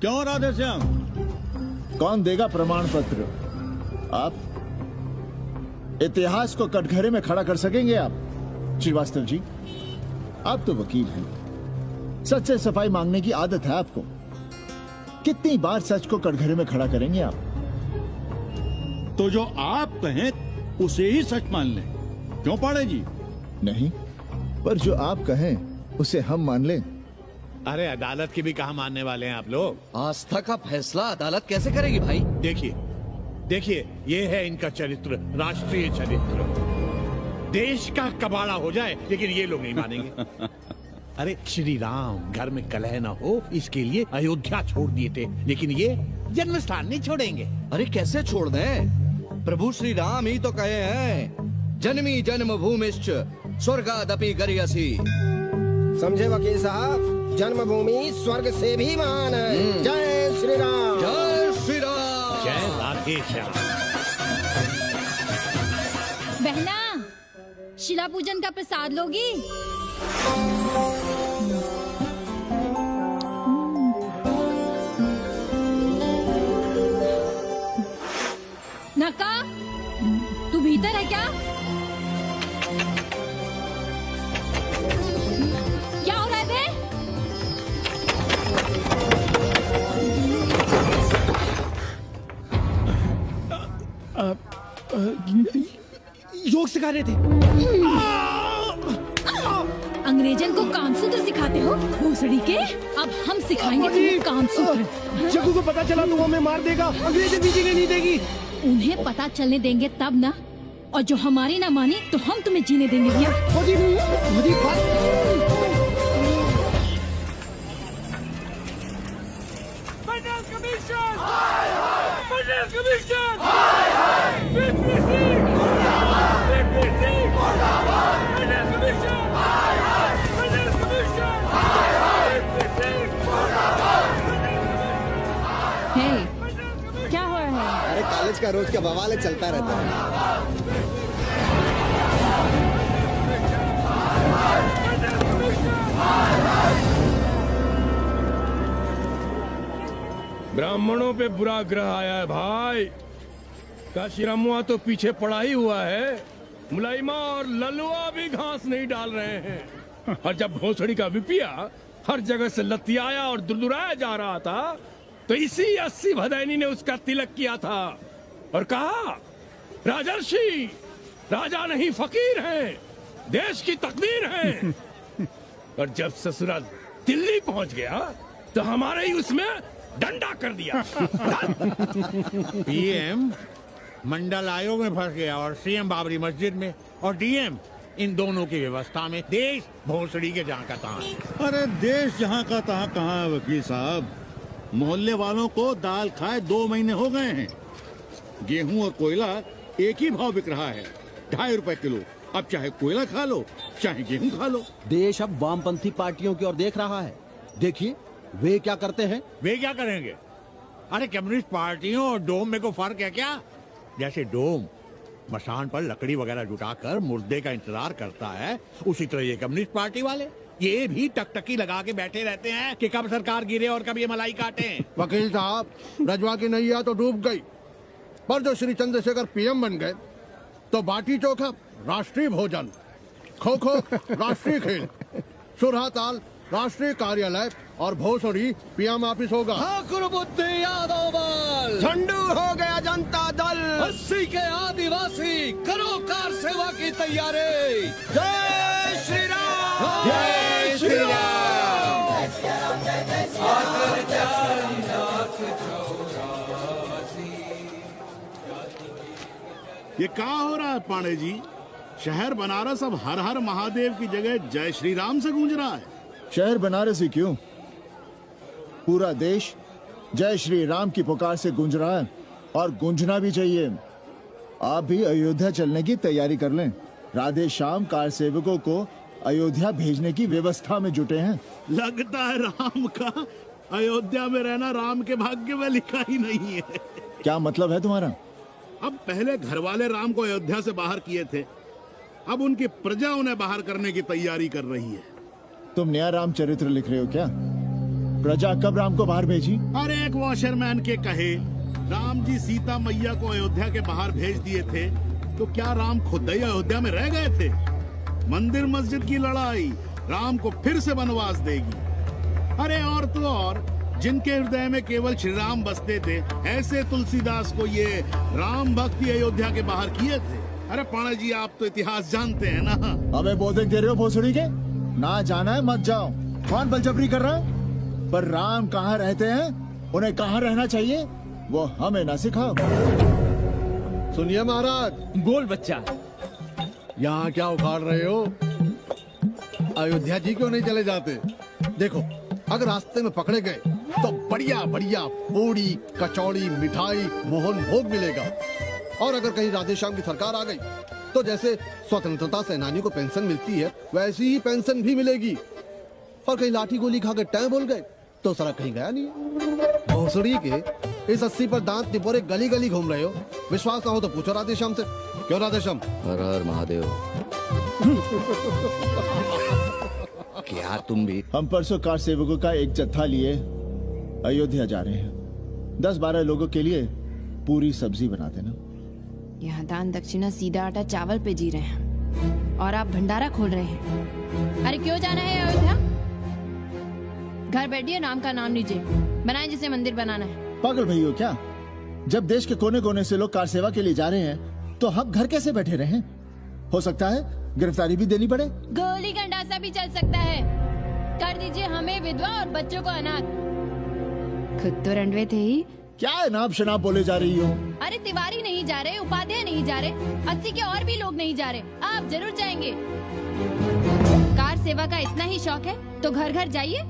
क्यों राधेश्याम? कौन देगा प्रमाण पत्र? आप? इतिहास को कटघरे में खड़ा कर सकेंगे आप? श्रीवास्तव जी, आप तो वकील हैं, सच से सफाई मांगने की आदत है आपको। कितनी बार सच को कटघरे में खड़ा करेंगे आप? तो जो आप कहें उसे ही सच मान लें, क्यों पाड़े जी? नहीं, पर जो आप कहें उसे हम मान लें। अरे अदालत की भी कहा मानने वाले हैं आप लोग? आस्था का फैसला अदालत कैसे करेगी भाई? देखिए ये है इनका चरित्र, राष्ट्रीय चरित्र। देश का कबाड़ा हो जाए लेकिन ये लोग नहीं मानेंगे। अरे श्री राम घर में कलह न हो इसके लिए अयोध्या छोड़ दिए थे, लेकिन ये जन्म स्थान नहीं छोड़ेंगे। अरे कैसे छोड़ दें? प्रभु श्री राम ही तो कहे हैं, जन्मी जन्मभूमिश्च स्वर्गादपि गरियसी। समझे वकील साहब, जन्मभूमि स्वर्ग से भी महान है। जय श्री राम। जय श्री राम। जय राधे श्याम। बहना, शिला पूजन का प्रसाद लोगी? नका, तू भीतर है क्या? क्या हो रहा है बे? योग सिखा रहे थे। अंग्रेजन को कामसूत्र सिखाते हो भोसड़ी के? अब हम सिखाएंगे तुम्हें कामसूत्र। जग्गू को पता चला तो वो हमें मार देगा, अंग्रेजन भी जीने नहीं देगी। उन्हें पता चलने देंगे तब ना, और जो हमारी ना मानी तो हम तुम्हें जीने देंगे भैया। क्या हो रहा है? अरे कॉलेज का रोज का बवाल चलता रहता है। ब्राह्मणों पे बुरा ग्रह आया है भाई। काशीरामुआ तो पीछे पड़ा ही हुआ है, मुलाइमा और ललुआ भी घास नहीं डाल रहे हैं। और जब भोसड़ी का विपिया हर जगह से लतियाया और दुरदुराया जा रहा था, तो इसी 80 भदैनी ने उसका तिलक किया था और कहा, राजर्षि राजा नहीं फकीर हैं, देश की तकदीर हैं। और जब ससुराल दिल्ली पहुंच गया तो हमारे ही उसमें डंडा कर दिया। पीएम मंडल आयोग में फंस गया और सीएम बाबरी मस्जिद में, और डीएम इन दोनों की व्यवस्था में। देश भोसड़ी के जहाँ का तहाँ है। अरे देश जहाँ का तहाँ कहाँ है वकील साहब? मोहल्ले वालों को दाल खाए 2 महीने हो गए हैं। गेहूं और कोयला एक ही भाव बिक रहा है, 2.5 रुपए किलो। अब चाहे कोयला खा लो चाहे गेहूं खा लो। देश अब वामपंथी पार्टियों की ओर देख रहा है। देखिए वे क्या करते हैं। वे क्या करेंगे? अरे कम्युनिस्ट पार्टियों और डोम में को फर्क है क्या? जैसे डोम मसान पर लकड़ी वगैरह जुटाकर मुर्दे का इंतजार करता है, उसी तरह ये कम्युनिस्ट पार्टी वाले ये भी टकटकी लगा के बैठे रहते हैं कि कब सरकार गिरे और कब ये मलाई काटे। वकील साहब, रजवा की नैया तो डूब गई, पर जो श्री चंद्रशेखर पीएम बन गए तो बाटी चोखा राष्ट्रीय भोजन, खो खो राष्ट्रीय खेल, सुरहा ताल राष्ट्रीय कार्यालय और भोसड़ी पीएम ऑफिस होगा। ठाकुर बुद्धि यादव बल, झंडू हो गया जनता दल, 80 के आदिवासी करो कार सेवा की तैयारी। जय श्री राम। जय श्री राम। ये क्या हो रहा है पांडे जी? शहर बनारस अब हर हर महादेव की जगह जय श्री राम से गूंज रहा है। शहर बनारस ही क्यों, पूरा देश जय श्री राम की पुकार से गूंज रहा है, और गूंजना भी चाहिए। आप भी अयोध्या चलने की तैयारी कर लें। राधे श्याम कार सेवकों को अयोध्या भेजने की व्यवस्था में जुटे हैं। लगता है राम का अयोध्या में रहना राम के भाग्य में लिखा ही नहीं है। क्या मतलब है तुम्हारा? अब पहले घर वाले राम को अयोध्या से बाहर किए थे, अब उनकी प्रजा उन्हें बाहर करने की तैयारी कर रही है। तुम नया रामचरित्र लिख रहे हो क्या? प्रजा कब राम को बाहर भेजी? अरे एक वॉशरमैन के कहे राम जी सीता मैया को अयोध्या के बाहर भेज दिए थे, तो क्या राम खुद ही अयोध्या में रह गए थे? मंदिर मस्जिद की लड़ाई राम को फिर से वनवास देगी। अरे और तो और, जिनके हृदय में केवल श्री राम बसते थे, ऐसे तुलसीदास को ये राम भक्ति अयोध्या के बाहर किए थे। अरे पाणा जी, आप तो इतिहास जानते हैं ना। अबे बोधिक दे रहे हो भोसड़ी के? ना जाना है मत जाओ। कौन बलजबरी कर रहा है? पर राम कहाँ रहते हैं, उन्हें कहाँ रहना चाहिए, वो हमें ना सिखाओ। सुनिए महाराज। बोल बच्चा। यहाँ क्या उखाड़ रहे हो? अयोध्या जी क्यों नहीं चले जाते? देखो, अगर रास्ते में पकड़े गए तो बढ़िया बढ़िया पूड़ी कचौड़ी मिठाई मोहन भोग मिलेगा। और अगर कहीं राधेश्याम की सरकार आ गई तो जैसे स्वतंत्रता सेनानियों को पेंशन मिलती है, वैसी ही पेंशन भी मिलेगी। और कहीं लाठी गोली खा के टैं बोल गए तो सारा कहीं गया नहीं। भोसड़ी के इस 80 पर दांत टिपोरे गली गली घूम रहे हो। विश्वास ना हो तो पूछो राधेश्याम से। क्यों राधेश्याम? हर हर महादेव। क्या तुम भी? हम परसों कार सेवकों का एक जत्था लिए अयोध्या जा रहे हैं। 10-12 लोगों के लिए पूरी सब्जी बना देना। यहाँ दान दक्षिणा सीधा आटा चावल पे जी रहे हैं और आप भंडारा खोल रहे हैं। अरे क्यों जाना है अयोध्या? घर बैठिए, नाम का नाम लीजिए, बनाए जिसे मंदिर बनाना है। पागल भई हो क्या? जब देश के कोने कोने से लोग कार सेवा के लिए जा रहे हैं तो हम घर कैसे बैठे रहें? हो सकता है गिरफ्तारी भी देनी पड़े। गोली गंडासा भी चल सकता है। कर दीजिए हमें विधवा और बच्चों को अनाथ। खुद तो रंडवे थे ही। क्या नाप शनाप बोले जा रही हो? अरे तिवारी नहीं जा रहे, उपाध्याय नहीं जा रहे, 80 के और भी लोग नहीं जा रहे। आप जरूर जाएंगे। कार सेवा का इतना ही शौक है तो घर घर जाइए,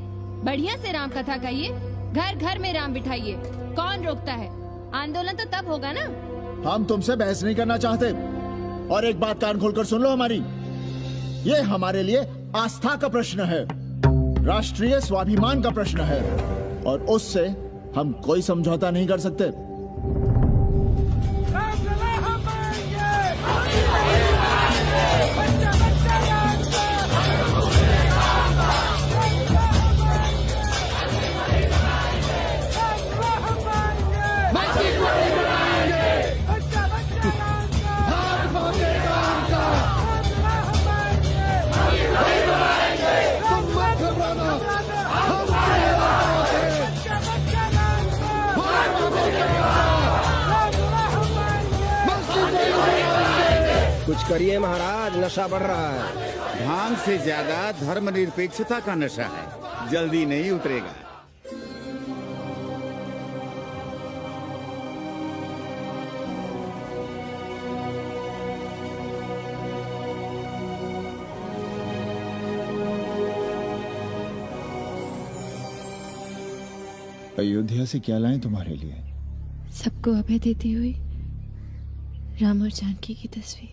बढ़िया से राम कथा कहिए, घर घर में राम बिठाइए। कौन रोकता है? आंदोलन तो तब होगा ना। हम तुमसे बहस नहीं करना चाहते। और एक बात कान खोलकर सुन लो हमारी, ये हमारे लिए आस्था का प्रश्न है, राष्ट्रीय स्वाभिमान का प्रश्न है, और उससे हम कोई समझौता नहीं कर सकते। कुछ करिए महाराज, नशा बढ़ रहा है। भांग से ज्यादा धर्मनिरपेक्षता का नशा है, जल्दी नहीं उतरेगा। अयोध्या से क्या लाएं तुम्हारे लिए? सबको अभय देती हुई राम और जानकी की तस्वीर।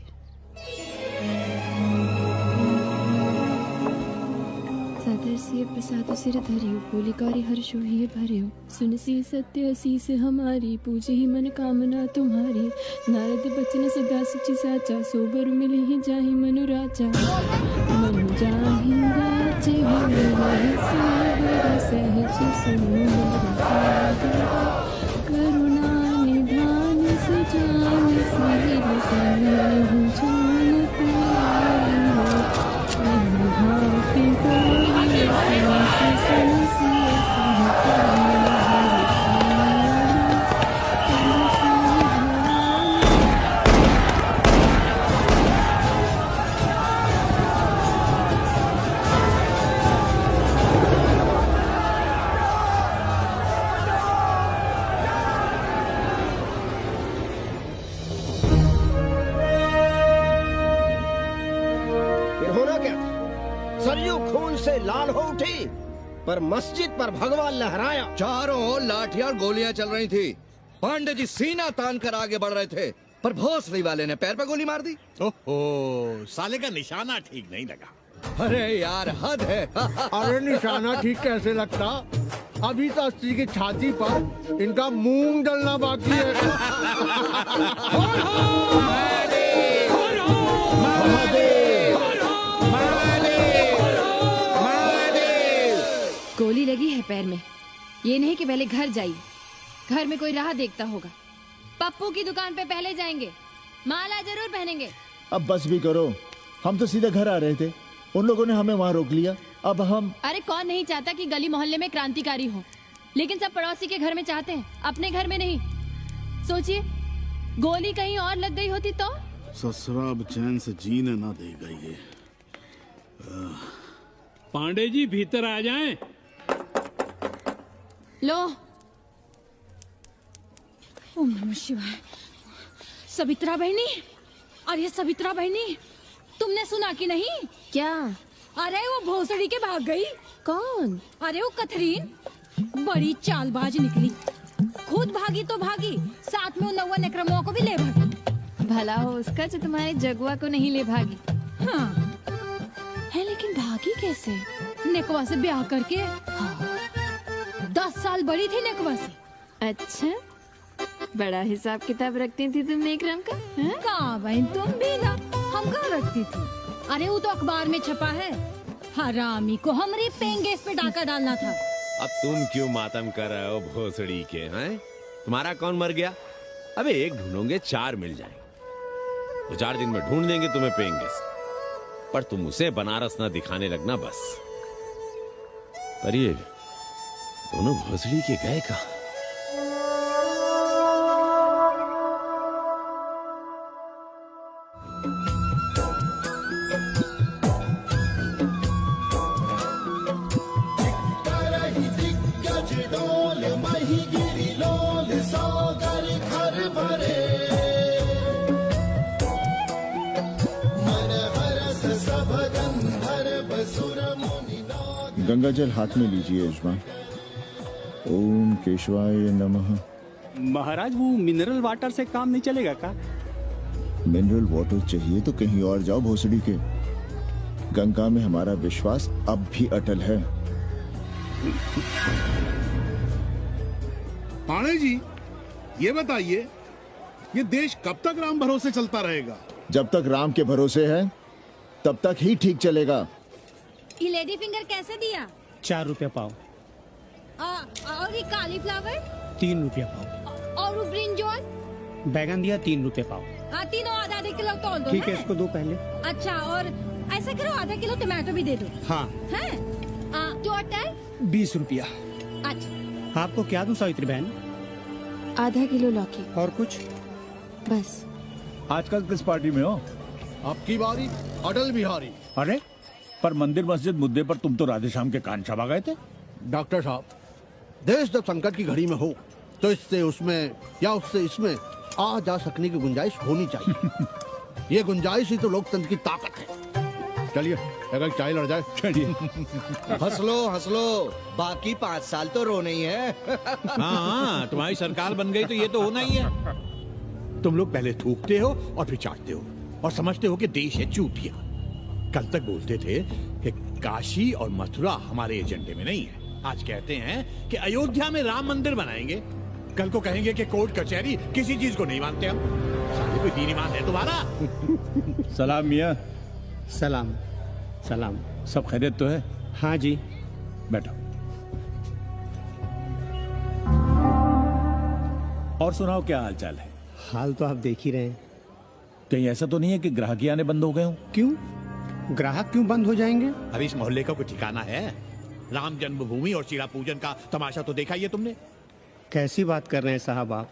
सादर सिय प्रसाद सिर धरियो, बोली कारी हर्षो ही भरियो, सुन सी सत्य असीस हमारी, पूजे ही मन कामना तुम्हारी। नारद बचन सदा सची साचा, सोबर मिले ही जाहि मनु राजा। मनु जाहि राजे होई सोबर सहज सुंदर सागर, करुणा निधान सुजान सिर सन्निधि जान तुम्हारी। भांति बोली सुन सिय सरयू खून से लाल हो उठी, पर मस्जिद पर भगवा लहराया। चारों ओर लाठियां और गोलियां चल रही थी। पांडे जी सीना तान कर आगे बढ़ रहे थे, पर भोसड़ी वाले ने पैर पे गोली मार दी। ओहो, साले का निशाना ठीक नहीं लगा। अरे यार हद है। अरे निशाना ठीक कैसे लगता? अभी तो 80 की छाती पर इनका मूंग डलना बाकी है। गोली लगी है पैर में। ये नहीं कि पहले घर जाइए, घर में कोई राह देखता होगा। पप्पू की दुकान पे पहले जाएंगे, माला जरूर पहनेंगे। अब बस भी करो, हम तो सीधे घर आ रहे थे, उन लोगों ने हमें वहाँ रोक लिया। अब हम अरे कौन नहीं चाहता कि गली मोहल्ले में क्रांतिकारी हो, लेकिन सब पड़ोसी के घर में चाहते हैं, अपने घर में नहीं। सोचिए, गोली कहीं और लग गई होती तो। ससुरा अब चैन से जीने ना देगा ये। पांडे जी भीतर आ जाएं। लो। ओम नमः शिवाय। सवित्रा बहनी, अरे सवित्रा बहनी, तुमने सुना कि नहीं? क्या? अरे वो भोसड़ी के भाग गई। कौन? अरे वो कथरीन, बड़ी चालबाज निकली। खुद भागी तो भागी, साथ में उन 9 अक्रमों को भी ले भागी। भला हो उसका जो तुम्हारे जगुआ को नहीं ले भागी। हाँ है, लेकिन भागी कैसे? नेकवा से ब्याह करके। हाँ। 10 साल बड़ी थी नेकवा से। अच्छा, बड़ा हिसाब किताब रखती थी तुम नेकरम का? कहाँ बहन, तुम भी ना, हम कहाँ रखती थी। अरे वो तो अखबार में छपा है, हरामी को हमरे पेंगेस पे डाका डालना था। अब तुम क्यों मातम कर रहे हो भोसड़ी के? हैं? तुम्हारा कौन मर गया? अबे एक ढूंढोगे 4 मिल जाएंगे, 2-4 दिन में ढूंढ देंगे तुम्हें पेंगे, पर तुम उसे बनारस ना दिखाने लगना बस। पर ये दोनों भोसड़ी के गए कहाँ? गंगा जल हाथ में लीजिए यजमान। ओम केशवाय नमः। महाराज वो मिनरल वाटर से काम नहीं चलेगा का? मिनरल वाटर चाहिए तो कहीं और जाओ भोसड़ी के। गंगा में हमारा विश्वास अब भी अटल है। पाणे जी, ये बताइए, ये देश कब तक राम भरोसे चलता रहेगा? जब तक राम के भरोसे है तब तक ही ठीक चलेगा। ये लेडी फिंगर कैसे दिया? 4 रुपया पाव। और ये कालीफ्लावर? 3 रुपया पाव। और वो ब्रिंजॉल? बैगन दिया 3 रुपये पाव। तीनों आधा किलो तोल दो। ठीक है, इसको दो पहले। अच्छा, और ऐसा करो आधा किलो टमाटो भी दे दो। हाँ। हैं? टोटल 20 रुपया। अच्छा, आपको क्या दूं सावित्री बहन? आधा किलो लौकी। और कुछ? बस। आजकल किस पार्टी में हो? आपकी बारी, अटल बिहारी। अरे पर मंदिर मस्जिद मुद्दे पर तुम तो राधेश्याम के कान चबा गए थे। डॉक्टर साहब, देश जब संकट की घड़ी में हो तो इससे उसमें या उससे इसमें आ जा सकने की गुंजाइश होनी चाहिए। ये गुंजाइश ही तो लोकतंत्र की ताकत है। चलिए अगर चाय लड़ जाए। चलिए। हंस लो, बाकी 5 साल तो रोना ही है। हाँ, तुम्हारी सरकार बन गई तो ये तो होना ही है। तुम लोग पहले थूकते हो और फिर चाटते हो और समझते हो कि देश है चूतिया। कल तक बोलते थे कि काशी और मथुरा हमारे एजेंडे में नहीं है, आज कहते हैं कि अयोध्या में राम मंदिर बनाएंगे, कल को कहेंगे कि कोर्ट कचहरी किसी चीज को नहीं मानते हम। साले कोई दीन ईमान है तुम्हारा? सलाम मियाँ। सलाम। सलाम। सब खैरियत तो है? हाँ जी। बैठो। और सुनाओ, क्या हाल चाल है? हाल तो आप देख ही रहे हैं। कहीं ऐसा तो नहीं है कि ग्राहक आने बंद हो गए हो? क्यों? ग्राहक क्यों बंद हो जाएंगे? अरे इस मोहल्ले का कोई ठिकाना है? राम जन्मभूमि और शिला पूजन का तमाशा तो देखा ही है तुमने। कैसी बात कर रहे हैं साहब आप?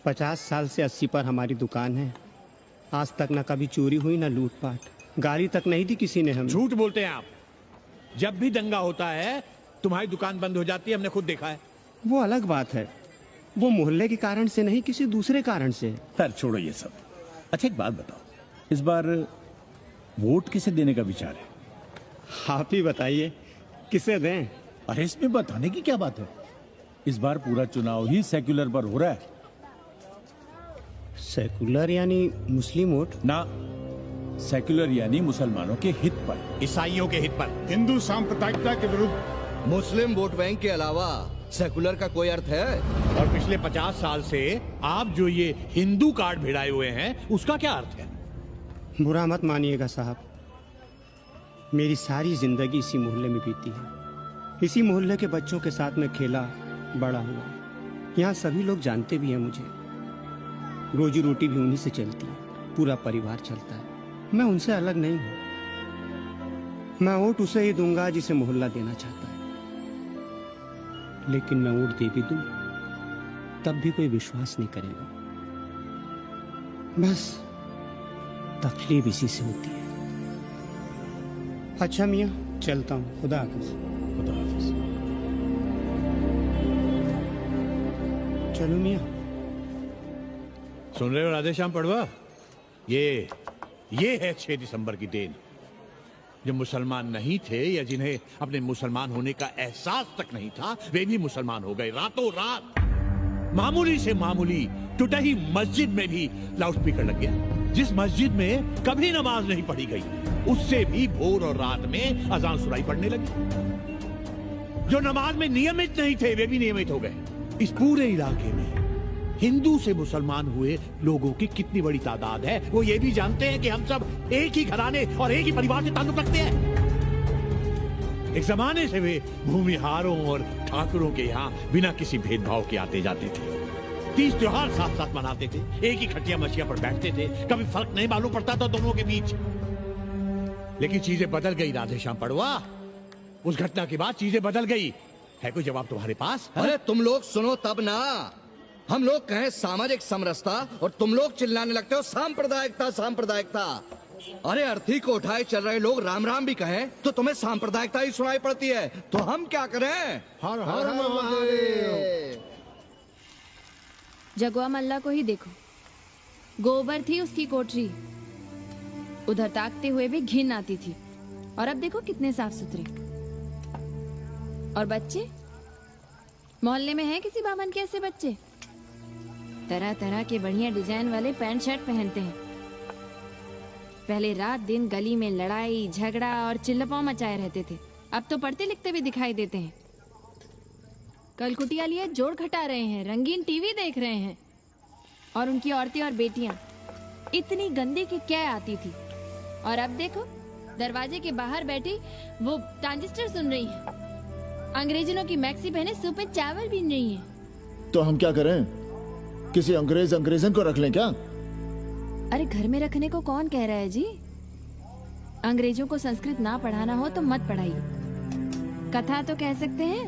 50 साल से 80 पर हमारी दुकान है, आज तक ना कभी चोरी हुई ना लूटपाट, गाली तक नहीं दी किसी ने हमें। झूठ बोलते हैं आप। जब भी दंगा होता है तुम्हारी दुकान बंद हो जाती है, हमने खुद देखा है। वो अलग बात है, वो मोहल्ले के कारण से नहीं, किसी दूसरे कारण से। खैर छोड़ो ये सब। अच्छा एक बात बताओ, इस बार वोट किसे देने का विचार है? आप ही बताइए, किसे दें? अरे इसमें बताने की क्या बात है, इस बार पूरा चुनाव ही सेक्युलर पर हो रहा है। सेक्युलर यानी मुस्लिम वोट? ना, सेक्युलर यानी मुसलमानों के हित पर, ईसाइयों के हित पर, हिंदू सांप्रदायिकता के विरुद्ध। मुस्लिम वोट बैंक के अलावा सेकुलर का कोई अर्थ है? और पिछले 50 साल से आप जो ये हिंदू कार्ड भिड़ाए हुए हैं, उसका क्या अर्थ है? बुरा मत मानिएगा साहब, मेरी सारी जिंदगी इसी मोहल्ले में बीती है। इसी मोहल्ले के बच्चों के साथ में खेला बड़ा हुआ। यहाँ सभी लोग जानते भी हैं मुझे, रोजी रोटी भी उन्हीं से चलती है। पूरा परिवार चलता है। मैं उनसे अलग नहीं हूँ। मैं वोट उसे ही दूंगा जिसे मोहल्ला देना चाहता है, लेकिन मैं वोट दे भी दूं तब भी कोई विश्वास नहीं करेगा। बस तकलीफ इसी से होती है। अच्छा मियाँ, चलता हूँ। खुदा हाफिज। खुदा हाफिज। चलो मियाँ। सुन रहे हो राधेश्याम पड़वा, ये है 6 दिसंबर की देन। जो मुसलमान नहीं थे या जिन्हें अपने मुसलमान होने का एहसास तक नहीं था, वे भी मुसलमान हो गए रातों रात। मामूली से मामूली टूटी मस्जिद में भी लाउडस्पीकर लग गया। जिस मस्जिद में कभी नमाज नहीं पढ़ी गई, उससे भी भोर और रात में अजान सुनाई पड़ने लगी। जो नमाज में नियमित नहीं थे, वे भी नियमित हो गए। इस पूरे इलाके में हिंदू से मुसलमान हुए लोगों की कितनी बड़ी तादाद है, वो ये भी जानते हैं कि हम सब एक ही घराने और एक ही परिवार से ताल्लुक रखते हैं। एक जमाने से वे भूमिहारों और ठाकुरों के यहाँ बिना किसी भेदभाव के आते जाते थे। 30 त्योहार साथ साथ मनाते थे, एक ही खटिया मछिया पर बैठते थे, कभी फर्क नहीं मालूम पड़ता था दोनों के बीच। लेकिन चीजें बदल गई राधेश्याम पड़वा। उस घटना के बाद चीजें बदल गई। है कोई जवाब तुम्हारे पास? अरे तुम लोग सुनो तब ना। हम लोग कहें सामाजिक समरसता और तुम लोग चिल्लाने लगते हो सांप्रदायिकता सांप्रदायिकता। अरे अर्थी को उठाए चल रहे लोग राम राम भी कहें तो तुम्हें सांप्रदायिकता ही सुनाई पड़ती है। तो हम क्या करें? हर हर महादेव। जगवा मल्ला को ही देखो, गोबर थी उसकी कोठरी, उधर ताकते हुए भी घिन आती थी, और अब देखो कितने साफ सुथरे। और बच्चे, मोहल्ले में हैं किसी बामन के ऐसे बच्चे? तरह तरह के बढ़िया डिजाइन वाले पैंट शर्ट पहनते हैं। पहले रात दिन गली में लड़ाई झगड़ा और चिल्लपाव मचाए रहते थे, अब तो पढ़ते लिखते भी दिखाई देते हैं। कल कुटिया लिए जोड़ घटा रहे हैं, रंगीन टीवी देख रहे हैं, और उनकी औरतें और बेटियां इतनी गंदी की क्या आती थी, और अब देखो दरवाजे के बाहर बैठी वो ट्रांजिस्टर सुन रही है, अंग्रेजनों की मैक्सी पहने सूप में चावल बीन रही है। तो हम क्या करें? किसी अंग्रेजन को रख लें क्या? अरे घर में रखने को कौन कह रहा है जी? अंग्रेजों को संस्कृत ना पढ़ाना हो तो मत पढ़ाइए। कथा तो कह सकते हैं,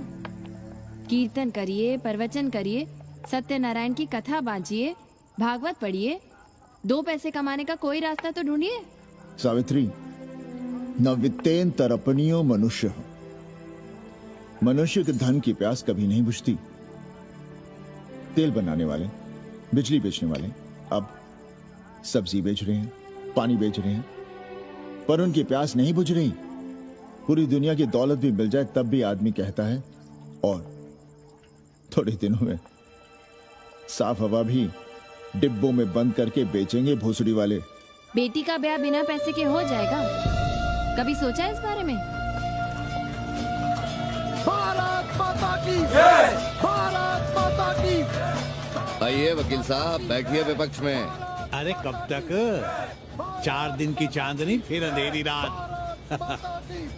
कीर्तन करिए, प्रवचन करिए, सत्यनारायण की कथा बांचिए, भागवत पढ़िए, 2 पैसे कमाने का कोई रास्ता तो ढूंढिए। सावित्री, न वित्तेन तरपनियो मनुष्य। मनुष्य के धन की प्यास कभी नहीं बुझती। तेल बनाने वाले, बिजली बेचने वाले अब सब्जी बेच रहे हैं, पानी बेच रहे हैं, पर उनकी प्यास नहीं बुझ रही। पूरी दुनिया की दौलत भी मिल जाए तब भी आदमी कहता है और थोड़े दिनों में साफ हवा भी डिब्बों में बंद करके बेचेंगे भोसड़ी वाले। बेटी का ब्याह बिना पैसे के हो जाएगा? कभी सोचा इस बारे में? भारत माता की जय! भारत माता की। आइए वकील साहब, बैठिए विपक्ष में। अरे कब तक? 4 दिन की चांदनी फिर अंधेरी रात।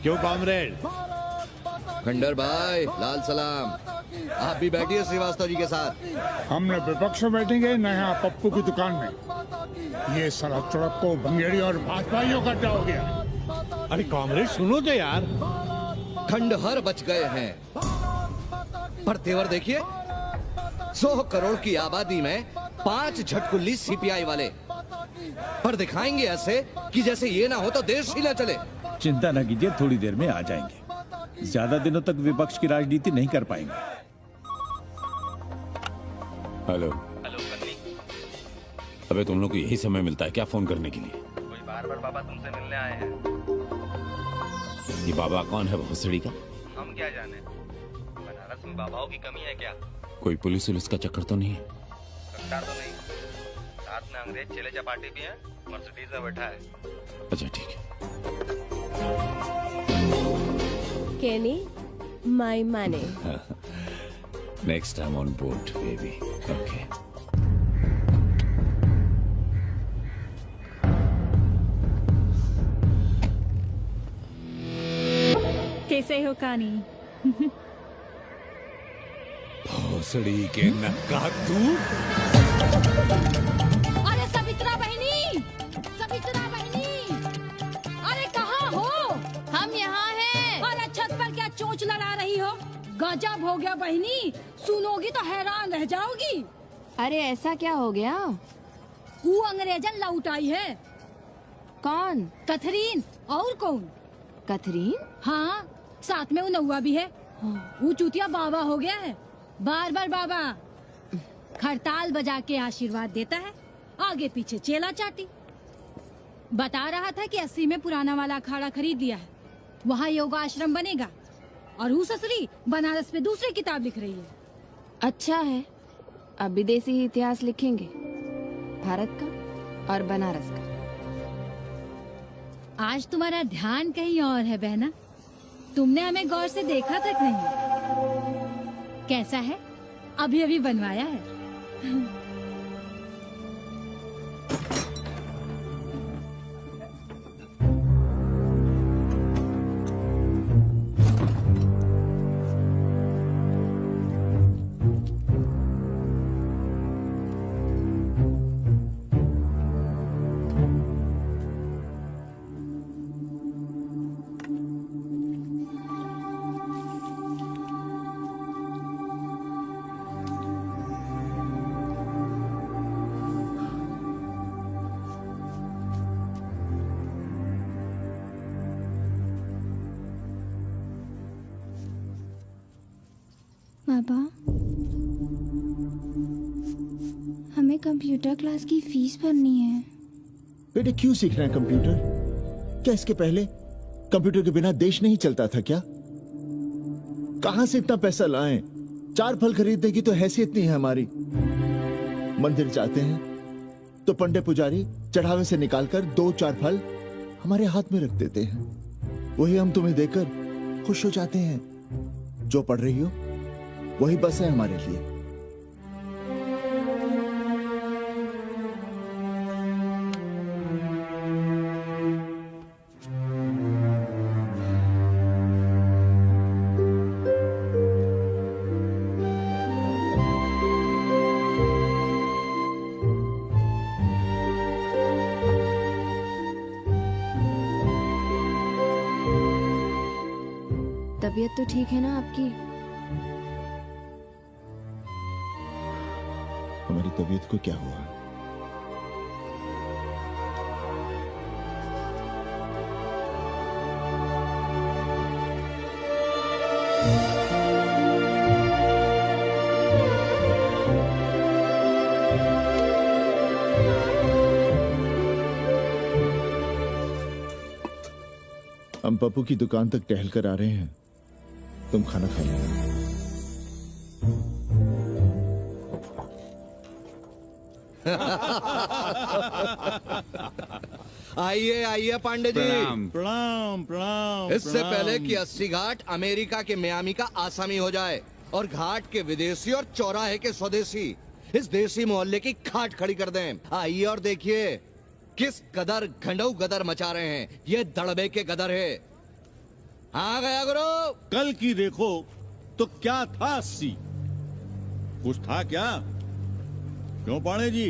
क्यों कॉमरेड? खंडर भाई, लाल सलाम। आप भी बैठिए श्रीवास्तव जी के साथ। हमने विपक्ष में बैठेंगे न यहाँ पप्पू की दुकान में। ये सड़क चौड़क को भंगेड़ी और भाजपाइयों का क्या हो गया? अरे कॉमरेड सुनो तो यार। खंडहर बच गए हैं, पर तेवर देखिए, 100 करोड़ की आबादी में 5 झटकुल्ली सीपीआई वाले, पर दिखाएंगे ऐसे कि जैसे ये ना हो तो देश ही ना चले। चिंता न कीजिए, थोड़ी देर में आ जाएंगे। ज्यादा दिनों तक विपक्ष की राजनीति नहीं कर पाएंगे। हेलो। अबे तुम लोग को यही समय मिलता है क्या फोन करने के लिए? कोई बार-बार बाबा तुमसे मिलने आए हैं। ये बाबा कौन है भोसड़ी का? हम क्या जाने, बनारस में बाबाओं की कमी है क्या? कोई पुलिस उलिस का चक्कर तो नहीं है? सरकार तो नहीं, साथ में अंग्रेज चेले चपाटी भी हैं, मर्सिडीज में बैठा है। अच्छा ठीक है। Kenny, my money. Next time on board, baby. Okay. कैसे हो कानी? भोसड़ी के नक्का तू। अरे सवित्रा बहनी, गजब हो गया बहनी, सुनोगी तो हैरान रह जाओगी। अरे ऐसा क्या हो गया? वो अंग्रेजन लौट आई है। कौन? कथरीन। और कौन? कथरीन? हाँ, साथ में वो नौवा भी है। वो चूतिया बाबा हो गया है। बार बार बाबा खड़ताल बजा के आशीर्वाद देता है, आगे पीछे चेला चाटी। बता रहा था कि 80 में पुराना वाला अखाड़ा खरीद लिया है, वहाँ योगा आश्रम बनेगा। और वो ससुरी बनारस में दूसरी किताब लिख रही है। अच्छा है, अब विदेशी इतिहास लिखेंगे, भारत का और बनारस का। आज तुम्हारा ध्यान कहीं और है बहना, तुमने हमें गौर से देखा तक नहीं। कैसा है? अभी अभी बनवाया है। बाबा, हमें कंप्यूटर क्लास की फीस भरनी है। बेटे क्यों सीखना है कंप्यूटर? क्या इसके पहले कंप्यूटर के बिना देश नहीं चलता था क्या? कहां से इतना पैसा लाएं? 4 फल खरीदने की तो हैसियत नहीं है हमारी। मंदिर जाते हैं तो पंडे पुजारी चढ़ावे से निकालकर 2-4 फल हमारे हाथ में रख देते हैं। वही हम तुम्हें देकर खुश हो जाते हैं। जो पढ़ रही हो वही बस है हमारे लिए। तबीयत तो ठीक है ना आपकी? हमारी तबीयत को क्या हुआ? हम पप्पू की दुकान तक टहल कर आ रहे हैं, तुम खाना खा लेना। आइए आइए पांडे जी। प्रणाम प्रणाम प्रणाम। इससे पहले कि 80 घाट अमेरिका के मियामी का आसामी हो जाए और घाट के विदेशी और चौराहे के स्वदेशी इस देसी मोहल्ले की खाट खड़ी कर दें। आइए और देखिए किस कदर घंडऊ गदर मचा रहे हैं। ये दड़बे के गदर है। हाँ गया गुरु। कल की देखो तो क्या था 80? कुछ था क्या? क्यों पांडे जी?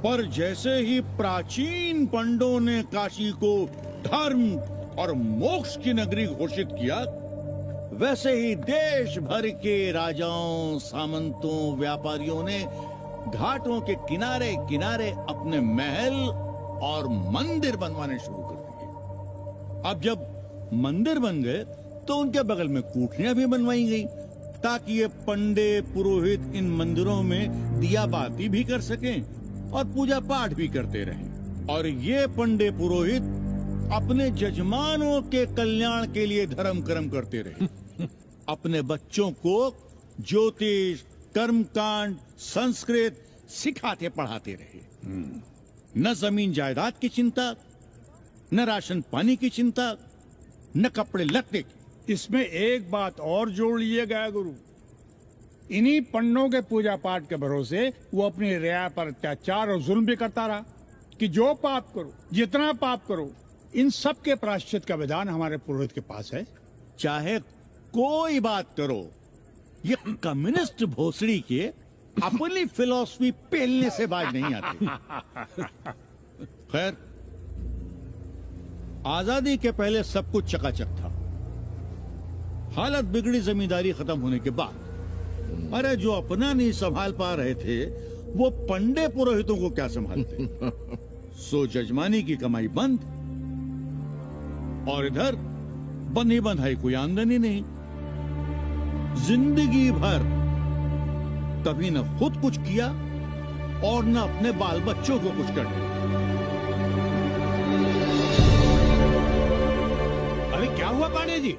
पर जैसे ही प्राचीन पंडों ने काशी को धर्म और मोक्ष की नगरी घोषित किया, वैसे ही देश भर के राजाओं, सामंतों, व्यापारियों ने घाटों के किनारे किनारे अपने महल और मंदिर बनवाने शुरू कर दिए। अब जब मंदिर बन गए तो उनके बगल में कोठरियां भी बनवाई गई ताकि ये पंडे पुरोहित इन मंदिरों में दिया बाती भी कर सकें और पूजा पाठ भी करते रहें। और ये पंडे पुरोहित अपने जजमानों के कल्याण के लिए धर्म कर्म करते रहे। अपने बच्चों को ज्योतिष, कर्मकांड, संस्कृत सिखाते पढ़ाते रहे। न जमीन जायदाद की चिंता, न राशन पानी की चिंता, न कपड़े लत्ते की। इसमें एक बात और जोड़ लिए गया गुरु, इन्हीं पंडों के पूजा पाठ के भरोसे वो अपनी रिया पर अत्याचार और जुल्म भी करता रहा कि जो पाप करो, जितना पाप करो, इन सब के प्रायश्चित का विधान हमारे पुरोहित के पास है। चाहे कोई बात करो, ये कम्युनिस्ट भोसड़ी के अपनी फिलॉसफी पेलने से बाज नहीं आती। खैर, आजादी के पहले सब कुछ चकाचक था। हालत बिगड़ी जमींदारी खत्म होने के बाद। अरे जो अपना नहीं संभाल पा रहे थे वो पंडे पुरोहितों को क्या संभालते। सो जजमानी की कमाई बंद और इधर बंधी बंधाई कोई आमदनी नहीं। जिंदगी भर कभी न खुद कुछ किया और न अपने बाल बच्चों को कुछ कर दिया। अरे क्या हुआ पांडे जी?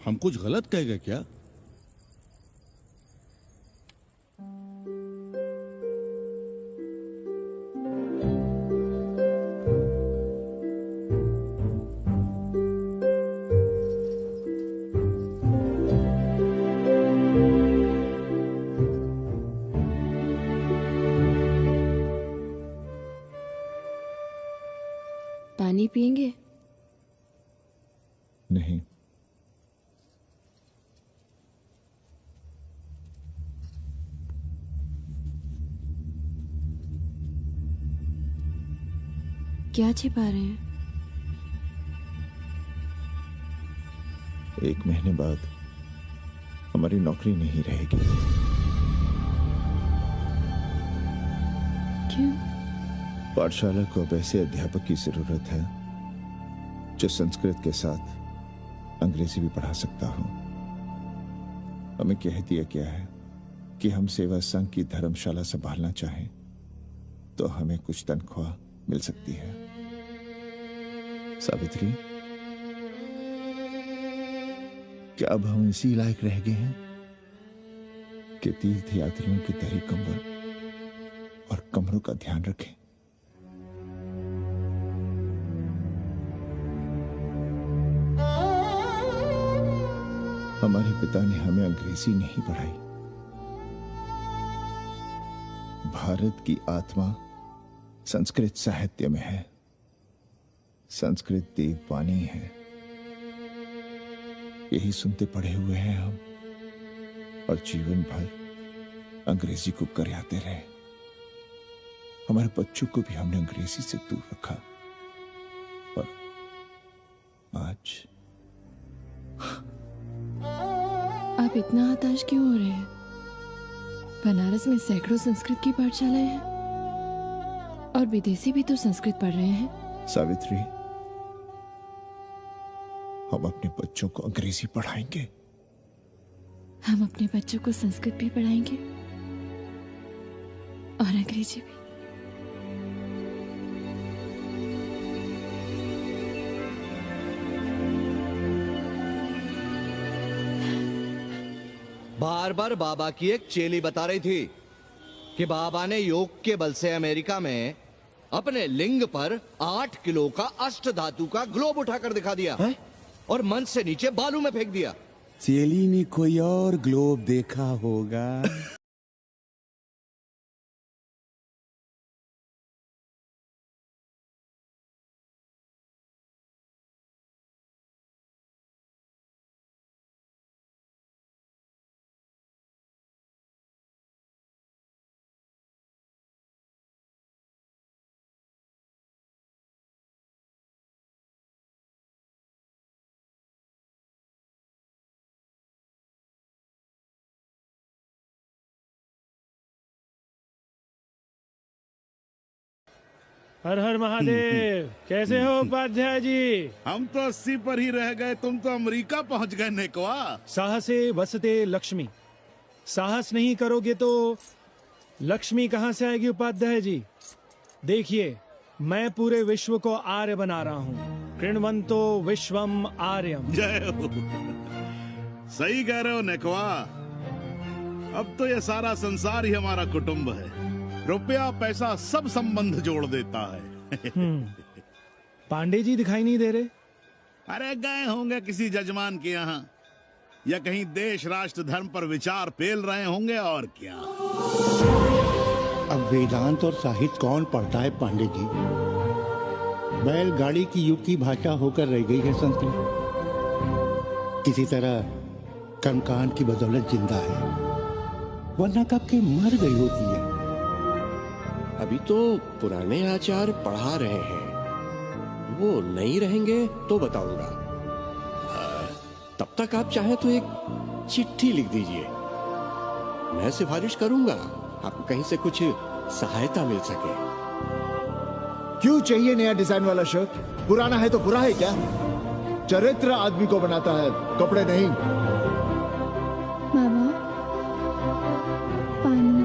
हम कुछ गलत कह गए क्या? पानी पिएंगे? नहीं। क्या छिपा रहे हैं? 1 महीने बाद हमारी नौकरी नहीं रहेगी। क्यों? पाठशाला को अब ऐसे अध्यापक की जरूरत है जो संस्कृत के साथ अंग्रेजी भी पढ़ा सकता हो। हमें कह दिया गया है कि हम सेवा संघ की धर्मशाला संभालना चाहें तो हमें कुछ तनख्वाह मिल सकती है। सावित्री, क्या अब हम इसी लायक रह गए हैं कि तीर्थ यात्रियों की दरी कंबल और कमरों का ध्यान रखें? हमारे पिता ने हमें अंग्रेजी नहीं पढ़ाई। भारत की आत्मा संस्कृत साहित्य में है। संस्कृत देववाणी है। यही सुनते पढ़े हुए हैं हम और जीवन भर अंग्रेजी को करियाते रहे। हमारे बच्चों को भी हमने अंग्रेजी से दूर रखा और आज आप इतना हताश क्यों हो रहे हैं? बनारस में सैकड़ों संस्कृत की पाठशालाएं हैं और विदेशी भी तो संस्कृत पढ़ रहे हैं। सावित्री, हम अपने बच्चों को अंग्रेजी पढ़ाएंगे। हम अपने बच्चों को संस्कृत भी पढ़ाएंगे और अंग्रेजी भी। बार बार बाबा की एक चेली बता रही थी कि बाबा ने योग के बल से अमेरिका में अपने लिंग पर 8 किलो का अष्ट धातु का ग्लोब उठाकर दिखा दिया है? और मंच से नीचे बालू में फेंक दिया। चेली ने कोई और ग्लोब देखा होगा। हर हर महादेव। कैसे हो उपाध्याय जी? हम तो 80 पर ही रह गए, तुम तो अमेरिका पहुंच गए नेकवा। साहसे वसते लक्ष्मी। साहस नहीं करोगे तो लक्ष्मी कहाँ से आएगी उपाध्याय जी? देखिए, मैं पूरे विश्व को आर्य बना रहा हूँ। कृण्वन्तो विश्वम आर्यम। जय हो। सही कह रहे हो नेकवा। अब तो ये सारा संसार ही हमारा कुटुंब है। रुपया पैसा सब संबंध जोड़ देता है। पांडे जी दिखाई नहीं दे रहे? अरे गए होंगे किसी जजमान के यहाँ, या कहीं देश राष्ट्र धर्म पर विचार पेल रहे होंगे और क्या। अब वेदांत और साहित्य कौन पढ़ता है पांडे जी? बैलगाड़ी की युग की भाषा होकर रह गई है संस्कृत। किसी तरह कर्मकांड की बदौलत जिंदा है, वरना कब के मर गई होती है। अभी तो पुराने आचार पढ़ा रहे हैं, वो नहीं रहेंगे तो बताऊंगा। तब तक आप चाहे तो एक चिट्ठी लिख दीजिए, मैं सिफारिश करूंगा आपको कहीं से कुछ सहायता मिल सके। क्यों चाहिए नया डिजाइन वाला शर्ट? पुराना है तो बुरा है क्या? चरित्र आदमी को बनाता है, कपड़े नहीं। बाबा, पानी।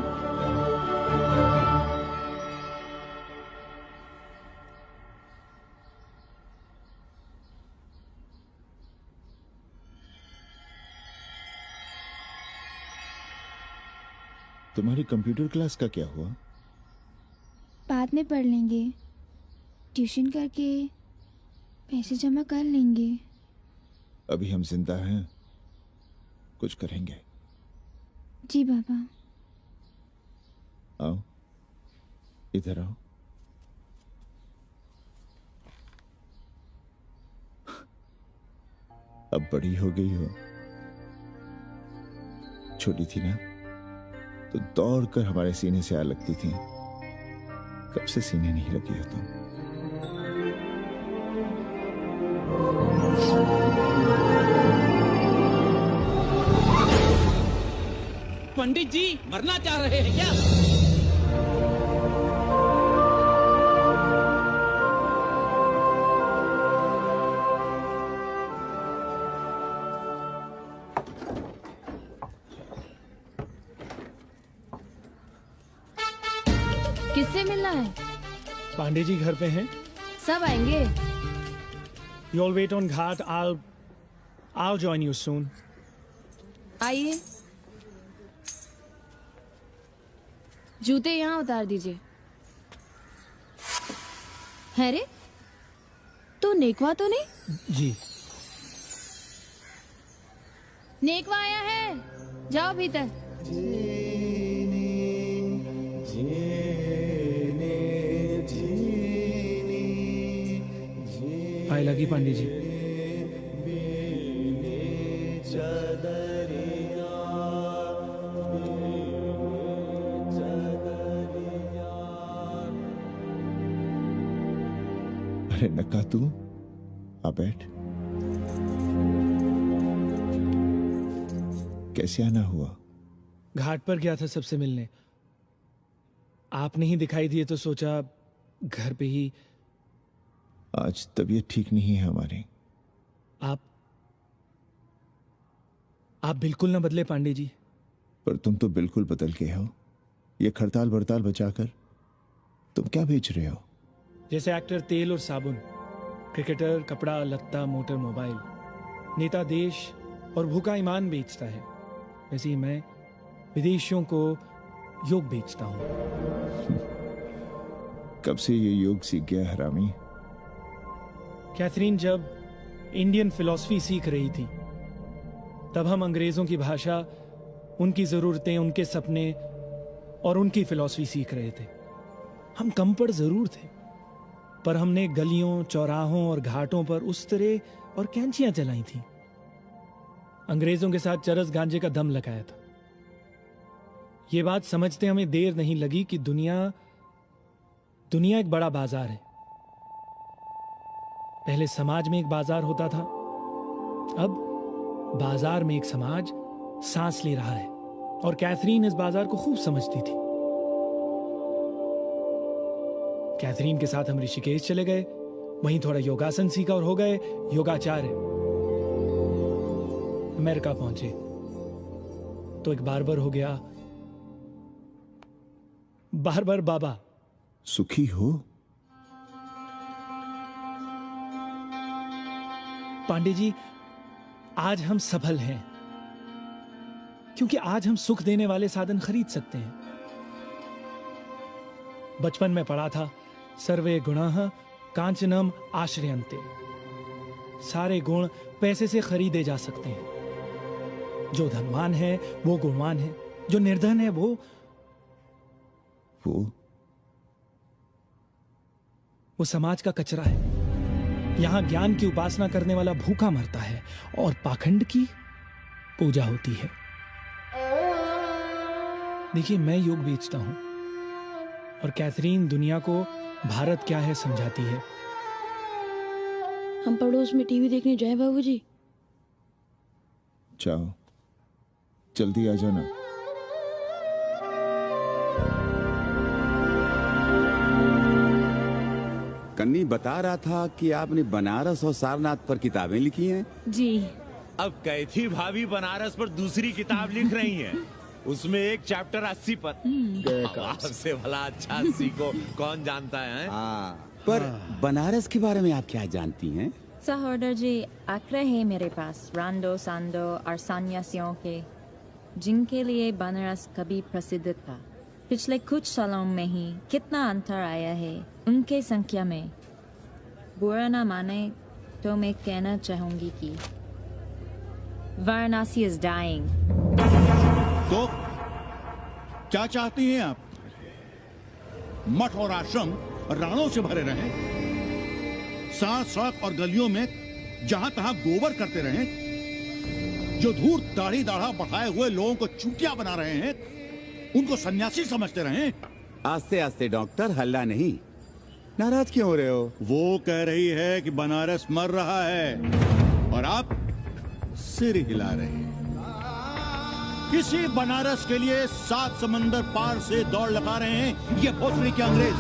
तुम्हारी कंप्यूटर क्लास का क्या हुआ? बाद में पढ़ लेंगे, ट्यूशन करके पैसे जमा कर लेंगे। अभी हम जिंदा हैं, कुछ करेंगे। जी बाबा। आओ, इधर आओ। अब बड़ी हो गई हो, छोटी थी ना तो दौड़ कर हमारे सीने से आ लगती थी। कब से सीने नहीं लगी हो तुम? पंडित जी मरना चाह रहे हैं क्या? किससे मिलना है? पांडे जी घर पे हैं। सब आएंगे। You all wait on Ghat. I'll join you soon. आइए। जूते यहाँ उतार दीजिए। है रे, तू नेकवा तो नहीं? जी। नेकवा आया है, जाओ भीतर। आए लगी पांडे जी। अरे नक्का तू आ बैठ। कैसे आना हुआ? घाट पर गया था सबसे मिलने, आप नहीं दिखाई दिए तो सोचा घर पे ही। आज तबीयत ठीक नहीं है हमारी। आप बिल्कुल ना बदले पांडे जी। पर तुम तो बिल्कुल बदल गए हो। ये खड़ताल बड़ताल बचाकर तुम क्या बेच रहे हो? जैसे एक्टर तेल और साबुन, क्रिकेटर कपड़ा लत्ता मोटर मोबाइल, नेता देश और भूखा ईमान बेचता है, वैसे ही मैं विदेशियों को योग बेचता हूं। कब से ये योग सीख गया हरामी? कैथरीन जब इंडियन फिलॉसफी सीख रही थी तब हम अंग्रेजों की भाषा, उनकी जरूरतें, उनके सपने और उनकी फिलॉसफी सीख रहे थे। हम कम पढ़ जरूर थे, पर हमने गलियों चौराहों और घाटों पर उस्तरे और कैंचियां चलाई थी। अंग्रेजों के साथ चरस गांजे का दम लगाया था। ये बात समझते हमें देर नहीं लगी कि दुनिया एक बड़ा बाजार है। पहले समाज में एक बाजार होता था, अब बाजार में एक समाज सांस ले रहा है, और कैथरीन इस बाजार को खूब समझती थी। कैथरीन के साथ हम ऋषिकेश चले गए, वहीं थोड़ा योगासन सीखा और हो गए योगाचार्य। अमेरिका पहुंचे तो एक बार्बर हो गया, बार्बर बाबा। सुखी हो? पांडे जी, आज हम सफल हैं क्योंकि आज हम सुख देने वाले साधन खरीद सकते हैं। बचपन में पढ़ा था, सर्वे गुणाः कांचनम आश्रयन्ते। सारे गुण पैसे से खरीदे जा सकते हैं। जो धनवान है वो गुणवान है, जो निर्धन है वो समाज का कचरा है। यहां ज्ञान की उपासना करने वाला भूखा मरता है और पाखंड की पूजा होती है। देखिए, मैं योग बेचता हूं और कैथरीन दुनिया को भारत क्या है समझाती है। हम पड़ोस में टीवी देखने जाएं बाबूजी? जाओ, जल्दी आ जाना। कन्नी बता रहा था कि आपने बनारस और सारनाथ पर किताबें लिखी हैं। जी। अब कैथी भाभी बनारस पर दूसरी किताब लिख रही हैं। उसमें एक चैप्टर 80 पर। से भला अच्छा 80 को कौन जानता है? पर बनारस के बारे में आप क्या जानती हैं? सहोदर जी, आंकड़े हैं मेरे पास रांडो सांडो और सन्यासियों के, जिनके लिए बनारस कभी प्रसिद्ध था। पिछले कुछ सालों में ही कितना अंतर आया है उनके संख्या में। बुरा ना माने तो मैं कहना चाहूंगी कि वाराणसी इज डाइंग। तो क्या चाहती हैं आप? मठ और आश्रम राणों से भरे रहें, साथ सड़क और गलियों में जहां तहां गोबर करते रहें, जो धूर्त दाढ़ी दाढ़ा बढ़ाए हुए लोगों को चूतिया बना रहे हैं उनको सन्यासी समझते रहें। आस्ते आस्ते डॉक्टर, हल्ला नहीं। नाराज क्यों हो रहे हो? वो कह रही है कि बनारस मर रहा है और आप सिर हिला रहे हैं। किसी बनारस के लिए 7 समंदर पार से दौड़ लगा रहे हैं ये भोसड़ी के अंग्रेज।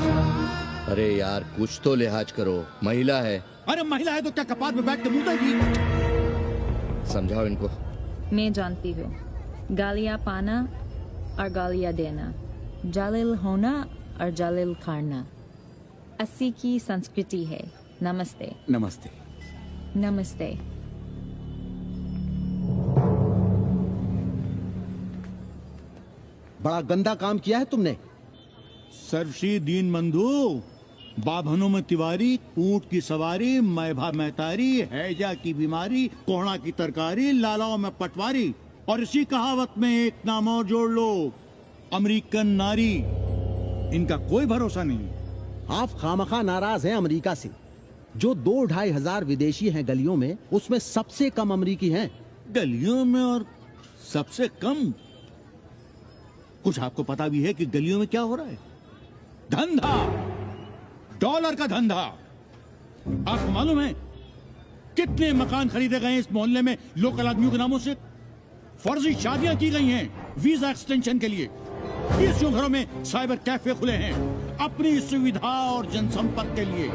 अरे यार कुछ तो लिहाज करो, महिला है। अरे महिला है तो क्या कपार पे बैठ के मुंह देगी? समझाओ इनको। मैं जानती हूँ, गालियाँ पाना और गालियाँ देना, जालिल होना और जालिल खाना 80 की संस्कृति है। नमस्ते। नमस्ते। नमस्ते। बड़ा गंदा काम किया है तुमने। सर्वश्री दीन बंधु, बाभनों में तिवारी, ऊंट की सवारी, मैभा मैतारी, हैजा की बीमारी, कोहड़ा की तरकारी, लालाओं में पटवारी, और इसी कहावत में एक नाम और जोड़ लो, अमेरिकन नारी। इनका कोई भरोसा नहीं। आप खामखा नाराज हैं अमेरिका से। जो 2-2.5 हजार विदेशी हैं गलियों में, उसमें सबसे कम अमेरिकी हैं। गलियों में और सबसे कम? कुछ आपको पता भी है कि गलियों में क्या हो रहा है? धंधा, डॉलर का धंधा। आपको मालूम है कितने मकान खरीदे गए इस मोहल्ले में लोकल आदमियों के नामों से? फर्जी शादियां की गई हैं वीजा एक्सटेंशन के लिए। 20 घरों में साइबर कैफे खुले हैं अपनी सुविधा और जनसंपर्क के लिए,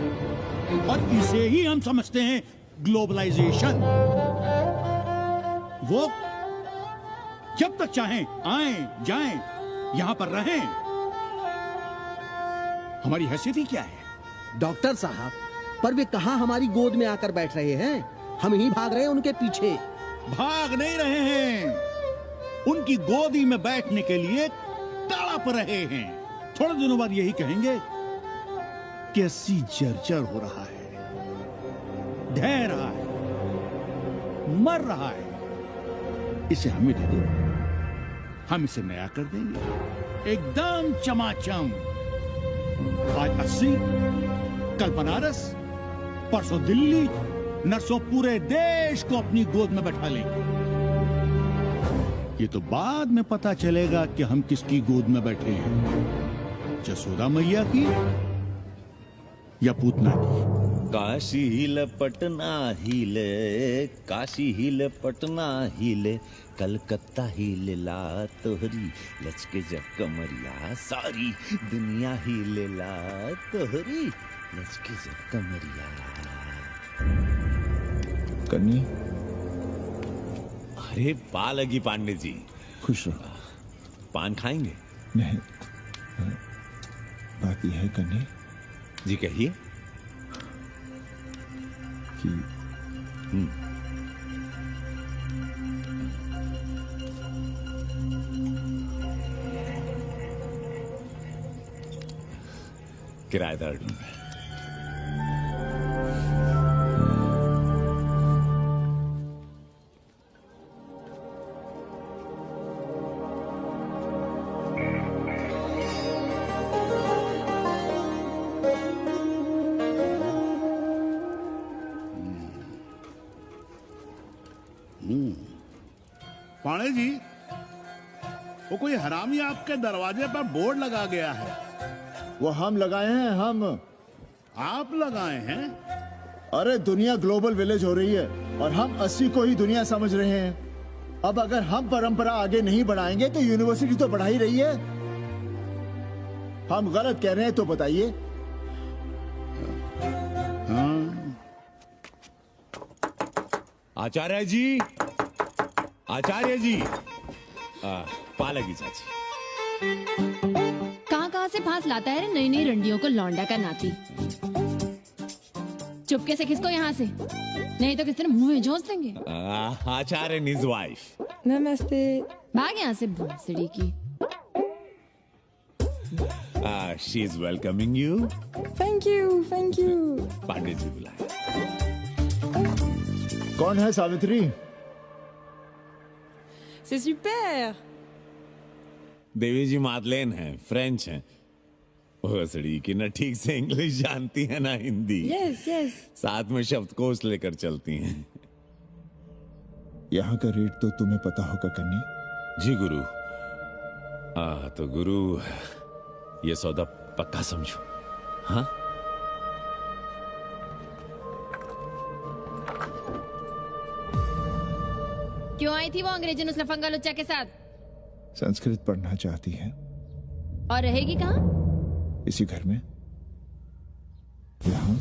और इसे ही हम समझते हैं ग्लोबलाइजेशन। वो जब तक चाहें आएं जाएं, यहां पर रहें। हमारी हैसियत ही क्या है? डॉक्टर साहब, पर वे कहां हमारी गोद में आकर बैठ रहे हैं? हम ही भाग रहे हैं उनके पीछे। भाग नहीं रहे हैं, उनकी गोदी में बैठने के लिए तड़प रहे हैं। थोड़े दिनों बाद यही कहेंगे कि 80 जर्जर हो रहा है, ढह रहा है, मर रहा है। इसे हमें दे दो, हम इसे नया कर देंगे एकदम चमाचम। आज 80, कल बनारस, परसों दिल्ली, नरसों पूरे देश को अपनी गोद में बैठा लेंगे। ये तो बाद में पता चलेगा कि हम किसकी गोद में बैठे हैं, जसोदा मैया की या पूतना की। काशी हिले पटना हिले, काशी हिले पटना हिले, कलकत्ता हिले ला तोहरी लचके जब कमरिया, सारी दुनिया हिले ला तोहरी लचके जब कमरिया। कन्नी, अरे पा लगी पांडे जी। खुश रहो। पान खाएंगे? नहीं, बात यह है कन्नी जी, कहिए। कि किराएदार ढूंढ। पाणे जी, वो कोई हरामी आपके दरवाजे पर बोर्ड लगा गया है। वो हम लगाए हैं। हम? आप लगाए हैं? अरे दुनिया ग्लोबल विलेज हो रही है और हम 80 को ही दुनिया समझ रहे हैं। अब अगर हम परंपरा आगे नहीं बढ़ाएंगे तो यूनिवर्सिटी तो बढ़ा ही रही है। हम गलत कह रहे हैं तो बताइए। आचार्य जी, आचार्य जी, पालकी चाची। कहाँ से फांस लाता है नई नई रंडियों को लौंडा का नाती। चुपके से खिसको यहाँ से, नहीं तो किस तरह मुंह में झोंस देंगे। आचार्य नीज वाइफ। नमस्ते। भाग यहाँ से भोसड़ी की। She is welcoming you. Thank you, thank you. Pandit ji बुलाए। कौन है सावित्री? C'est super! देवी जी मादलेन हैं, फ्रेंच हैं। भोसड़ी की ना ठीक से इंग्लिश जानती है ना हिंदी। Yes, yes. साथ में शब्दकोश लेकर चलती हैं। यहाँ का रेट तो तुम्हें पता होगा कन्नी। जी गुरु। तो गुरु ये सौदा पक्का समझो। हाँ? क्यों आई थी वो अंग्रेजन उस लफंगा लुच्चा के साथ? संस्कृत पढ़ना चाहती है। और रहेगी कहाँ? इसी घर में। यहाँ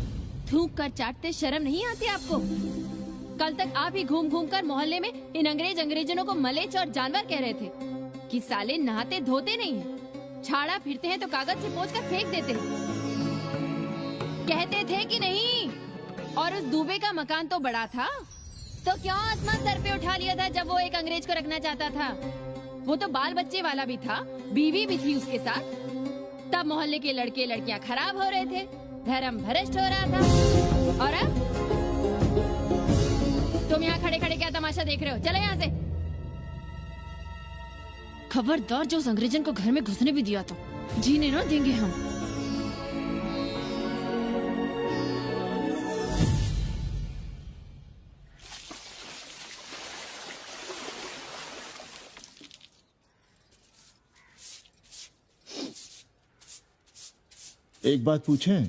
थूक कर चाटते शर्म नहीं आती आपको? कल तक आप ही घूम घूम कर मोहल्ले में इन अंग्रेजनों को मलेच और जानवर कह रहे थे कि साले नहाते धोते नहीं हैं, छाड़ा फिरते हैं तो कागज से पोंछ कर फेंक देते हैं। कहते थे कि नहीं? और उस दूबे का मकान तो बड़ा था, तो क्यों आसमान सर पे उठा लिया था जब वो एक अंग्रेज को रखना चाहता था? वो तो बाल बच्चे वाला भी था, बीवी भी थी उसके साथ। तब मोहल्ले के लड़के लड़कियां खराब हो रहे थे, धर्म भ्रष्ट हो रहा था। और अब तुम यहाँ खड़े खड़े क्या तमाशा देख रहे हो? चलो यहाँ से। खबरदार, जो उस अंग्रेजन को घर में घुसने भी दिया तो जीने ना देंगे हम। एक बात पूछें,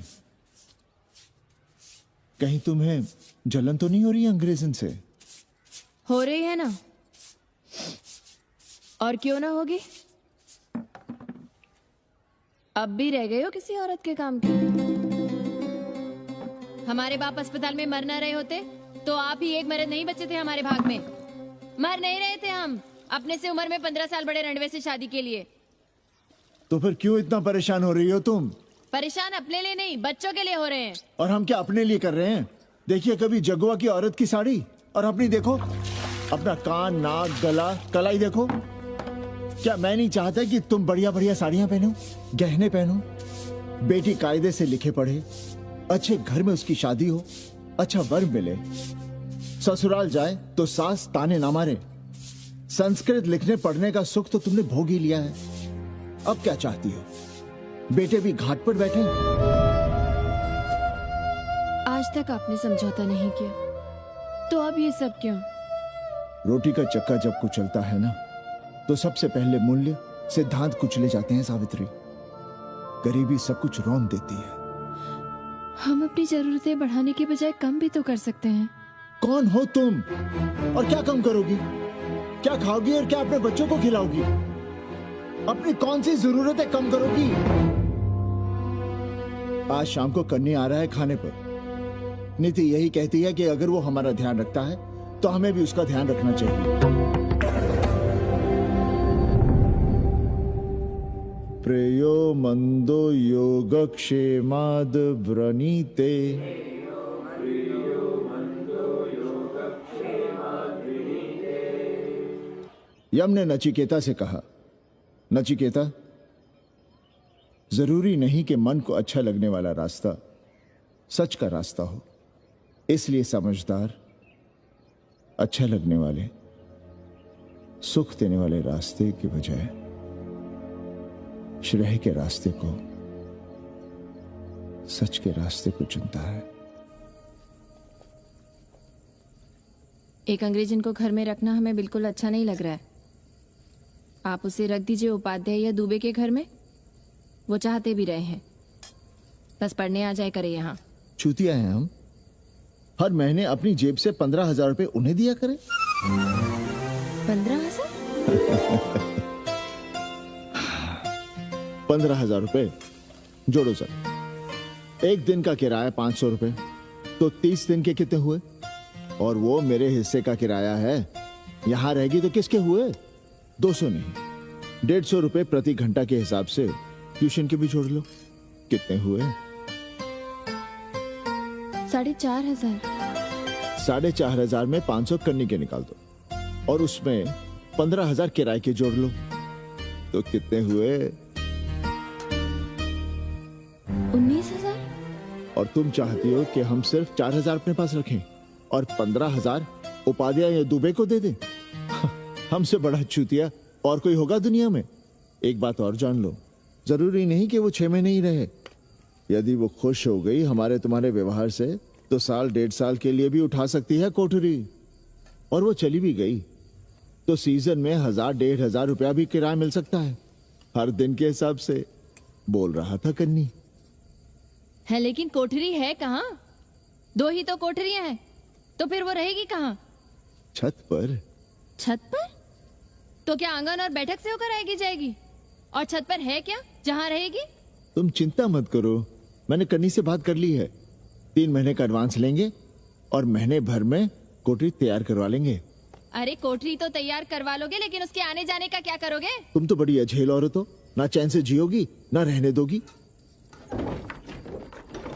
कहीं तुम्हें जलन तो नहीं हो रही अंग्रेजन से? हो रही है ना, और क्यों ना होगी? अब भी रह गए हो किसी औरत के काम की? हमारे बाप अस्पताल में मर ना रहे होते तो आप ही एक मर्द नहीं बचे थे हमारे भाग में। मर नहीं रहे थे हम अपने से उम्र में 15 साल बड़े रंडवे से शादी के लिए। तो फिर क्यों इतना परेशान हो रही हो तुम? परेशान अपने लिए नहीं, बच्चों के लिए हो रहे हैं। और हम क्या अपने लिए कर रहे हैं? देखिए कभी जगुआ की औरत की साड़ी और अपनी देखो, अपना कान, नाक, गला, कलाई देखो। क्या मैं नहीं चाहता कि तुम बढ़िया बढ़िया साड़ियां पहनो, गहने पहनो, बेटी कायदे से लिखे पढ़े, अच्छे घर में उसकी शादी हो, अच्छा वर मिले, ससुराल जाए तो सास ताने ना मारे। संस्कृत लिखने पढ़ने का सुख तो तुमने भोग ही लिया है, अब क्या चाहती हो? बेटे भी घाट पर बैठे। आज तक आपने समझौता नहीं किया, तो अब ये सब क्यों? रोटी का चक्का जब कुचलता है ना, तो सबसे पहले मूल्य सिद्धांत कुचले जाते हैं सावित्री। गरीबी सब कुछ रौंद देती है। हम अपनी जरूरतें बढ़ाने के बजाय कम भी तो कर सकते हैं। कौन हो तुम और क्या कम करोगी? क्या खाओगी और क्या अपने बच्चों को खिलाओगी? अपनी कौन सी जरूरतें कम करोगी? आज शाम को कन्नी आ रहा है खाने पर। नीति यही कहती है कि अगर वो हमारा ध्यान रखता है तो हमें भी उसका ध्यान रखना चाहिए। प्रेयो मंदो योगक्षेमाद व्रणीते। यम ने नचिकेता से कहा, नचिकेता, जरूरी नहीं कि मन को अच्छा लगने वाला रास्ता सच का रास्ता हो। इसलिए समझदार, अच्छा लगने वाले, सुख देने वाले रास्ते के बजाय श्रेय के रास्ते को, सच के रास्ते को चुनता है। एक अंग्रेजन को घर में रखना हमें बिल्कुल अच्छा नहीं लग रहा है। आप उसे रख दीजिए उपाध्याय या दुबे के घर में, वो चाहते भी रहे हैं। बस पढ़ने आ जाए करे यहाँ। चूतिया हैं हम, हर महीने अपनी जेब से 15,000 रुपए उन्हें दिया करें। 15,000? 15,000 रुपए जोड़ो सर। एक दिन का किराया 500 रुपए, तो 30 दिन के कितने हुए? और वो मेरे हिस्से का किराया है। यहां रहेगी तो किसके हुए? 200 नहीं, 150 रुपए प्रति घंटा के हिसाब से ट्यूशन के भी जोड़ लो। कितने हुए? 4,500। 4,500 में 500 कन्नी के निकाल दो और उसमें 15,000 किराए के जोड़ लो, तो कितने हुए? 19,000। और तुम चाहती हो कि हम सिर्फ 4,000 अपने पास रखें और 15,000 उपाध्याय या दुबे को दे दें? हमसे बड़ा चूतिया और कोई होगा दुनिया में? एक बात और जान लो, जरूरी नहीं कि वो 6 महीने ही रहे। यदि वो खुश हो गई हमारे तुम्हारे व्यवहार से, तो साल 1.5 साल के लिए भी उठा सकती है कोठरी। और वो चली भी गई तो सीजन में 1,000-1,500 रुपया भी किराया मिल सकता है, हर दिन के हिसाब से। बोल रहा था कन्नी। है लेकिन कोठरी है कहाँ? 2 ही तो कोठरियां हैं, तो फिर वो रहेगी कहाँ? छत पर। छत पर? तो क्या आंगन और बैठक से होकर आएगी जाएगी? और छत पर है क्या जहाँ रहेगी? तुम चिंता मत करो, मैंने कन्नी से बात कर ली है। 3 महीने का एडवांस लेंगे और महीने भर में कोठरी तैयार करवा लेंगे। अरे कोठरी तो तैयार करवा लोगे, लेकिन उसके आने जाने का क्या करोगे? तुम तो बड़ी अझेल औरत हो, ना चैन से जियोगी ना रहने दोगी।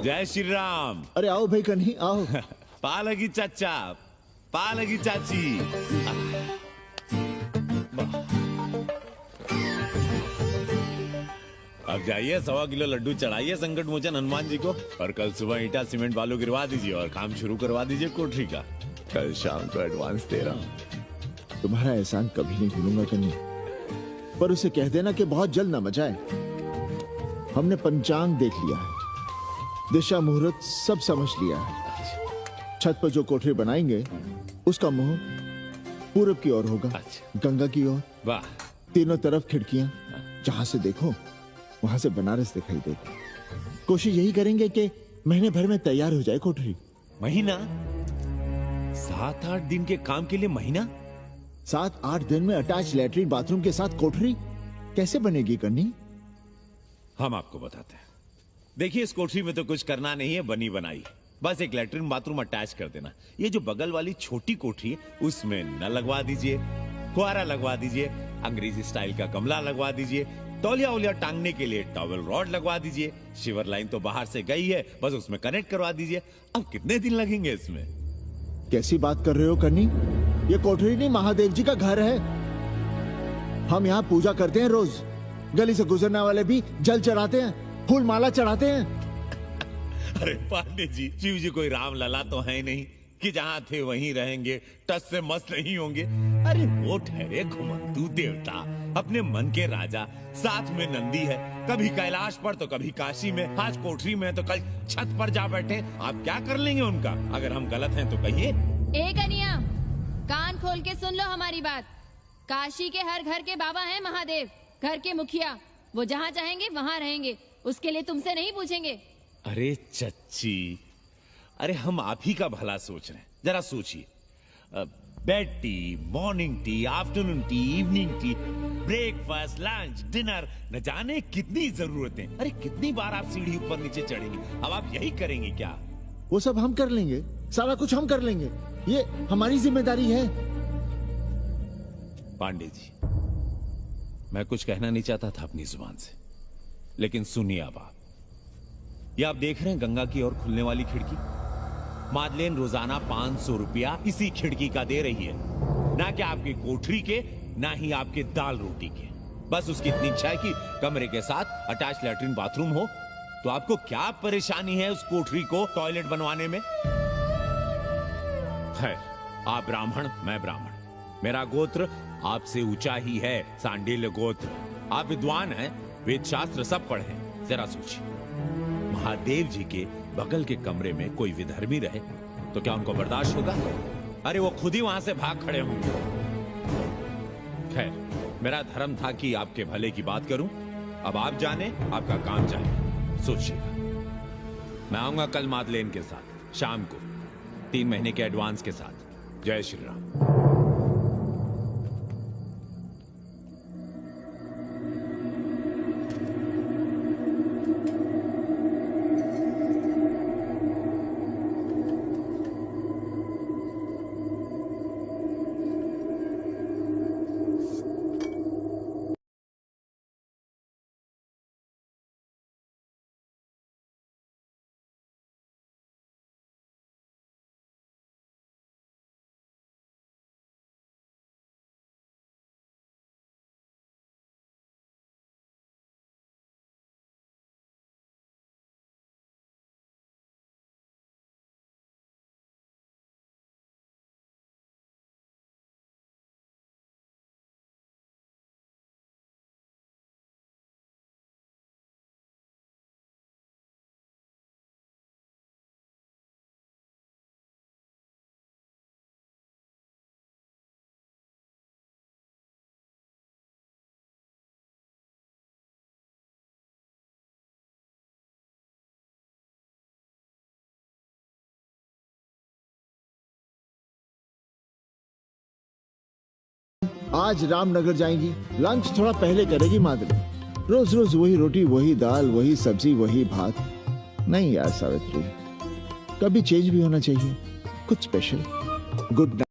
जय श्री राम। अरे आओ भाई कन्ही आओ। पालगी चाचा, पालगी चाची। अब जाइए 1.25 किलो लड्डू चढ़ाइए संकट मोचन हनुमान जी को, और कल सुबह ईटा सीमेंट बालू गिरवा दीजिए और काम शुरू करवा दीजिए कोठरी का। कल शाम को एडवांस दे रहा हूँ। तुम्हारा एहसान कभी नहीं भूलूंगा कन्नी, पर उसे कह देना कि बहुत जल्द ना मचाए। हमने पंचांग देख लिया है, दिशा मुहूर्त सब समझ लिया है। छत पर जो कोठरी बनाएंगे उसका मुंह पूरब की ओर होगा, गंगा की ओर। वाह। तीनों तरफ खिड़कियां, जहां से देखो वहां से बनारस दिखाई देगी। कोशिश यही करेंगे कि महीने भर में तैयार हो जाए कोठरी। महीना? 7-8 दिन के काम के लिए महीना? 7-8 दिन में अटैच लैट्रिन बाथरूम के साथ कोठरी कैसे बनेगी कन्नी? हम आपको बताते हैं। देखिए, इस कोठरी में तो कुछ करना नहीं है, बनी बनाई। बस एक लैट्रिन बाथरूम अटैच कर देना। ये जो बगल वाली छोटी कोठरी है उसमें नल लगवा दीजिए, फुहारा लगवा दीजिए, अंग्रेजी स्टाइल का गमला लगवा दीजिए, तौलिया उलिया टांगने के लिए टॉवल रॉड लगवा दीजिए। शिवर लाइन तो बाहर से गई है, बस उसमें कनेक्ट करवा दीजिए। अब कितने दिन लगेंगे इसमें? कैसी बात कर रहे हो कन्नी? ये कोठरी नहीं, महादेव जी का घर है। हम यहाँ पूजा करते हैं रोज। गली से गुजरने वाले भी जल चढ़ाते हैं, फूल माला चढ़ाते हैं। अरे पांडे जी, शिव जी कोई राम लला तो है नहीं कि जहाँ थे वहीं रहेंगे, टस से मस्त नहीं होंगे। अरे वो ठहरे घुमंतू देवता, अपने मन के राजा, साथ में नंदी है, कभी कैलाश पर तो कभी काशी में, आज कोठरी में तो कल छत पर जा बैठे। आप क्या कर लेंगे उनका? अगर हम गलत हैं तो कहिए। ए कन्या, कान खोल के सुन लो हमारी बात। काशी के हर घर के बाबा हैं महादेव, घर के मुखिया। वो जहाँ चाहेंगे वहाँ रहेंगे, उसके लिए तुमसे नहीं पूछेंगे। अरे चच्ची, अरे हम आप ही का भला सोच रहे हैं, जरा सोचिए। Bed tea, morning tea, afternoon T, evening tea, breakfast, lunch, dinner, न जाने कितनी जरूरतें। अरे कितनी बार आप सीढ़ी ऊपर नीचे चढ़ेंगे? अब आप यही करेंगे क्या? वो सब हम कर लेंगे, सारा कुछ हम कर लेंगे, ये हमारी जिम्मेदारी है। पांडे जी, मैं कुछ कहना नहीं चाहता था अपनी जुबान से, लेकिन सुनिए अब आप। ये आप देख रहे हैं गंगा की ओर खुलने वाली खिड़की? मादलेन रोजाना 500 रुपया इसी खिड़की का दे रही है, ना कि आपकी कोठरी के, ना ही आपके दाल रोटी के। बस उसकी इतनी इच्छा है कि कमरे के साथ अटैच लैट्रिन बाथरूम हो। तो आपको क्या परेशानी है उस कोठरी को टॉयलेट बनवाने में? खैर, आप ब्राह्मण, मैं ब्राह्मण, मेरा गोत्र आपसे ऊंचा ही है, सांडिल्य गोत्र। आप विद्वान हैं, वेद शास्त्र सब पढ़े हैं। जरा सोचिए, महादेव जी के बगल के कमरे में कोई विधर्मी रहे तो क्या उनको बर्दाश्त होगा? अरे वो खुद ही वहां से भाग खड़े होंगे। खैर, मेरा धर्म था कि आपके भले की बात करूं। अब आप जाने, आपका काम जाने, सोचिएगा। मैं आऊंगा कल मादलेन के साथ शाम को, 3 महीने के एडवांस के साथ। जय श्री राम। आज रामनगर जाएंगी, लंच थोड़ा पहले करेगी माधुरी। रोज रोज वही रोटी, वही दाल, वही सब्जी, वही भात। नहीं यार सावित्री, कभी चेंज भी होना चाहिए, कुछ स्पेशल। Good night.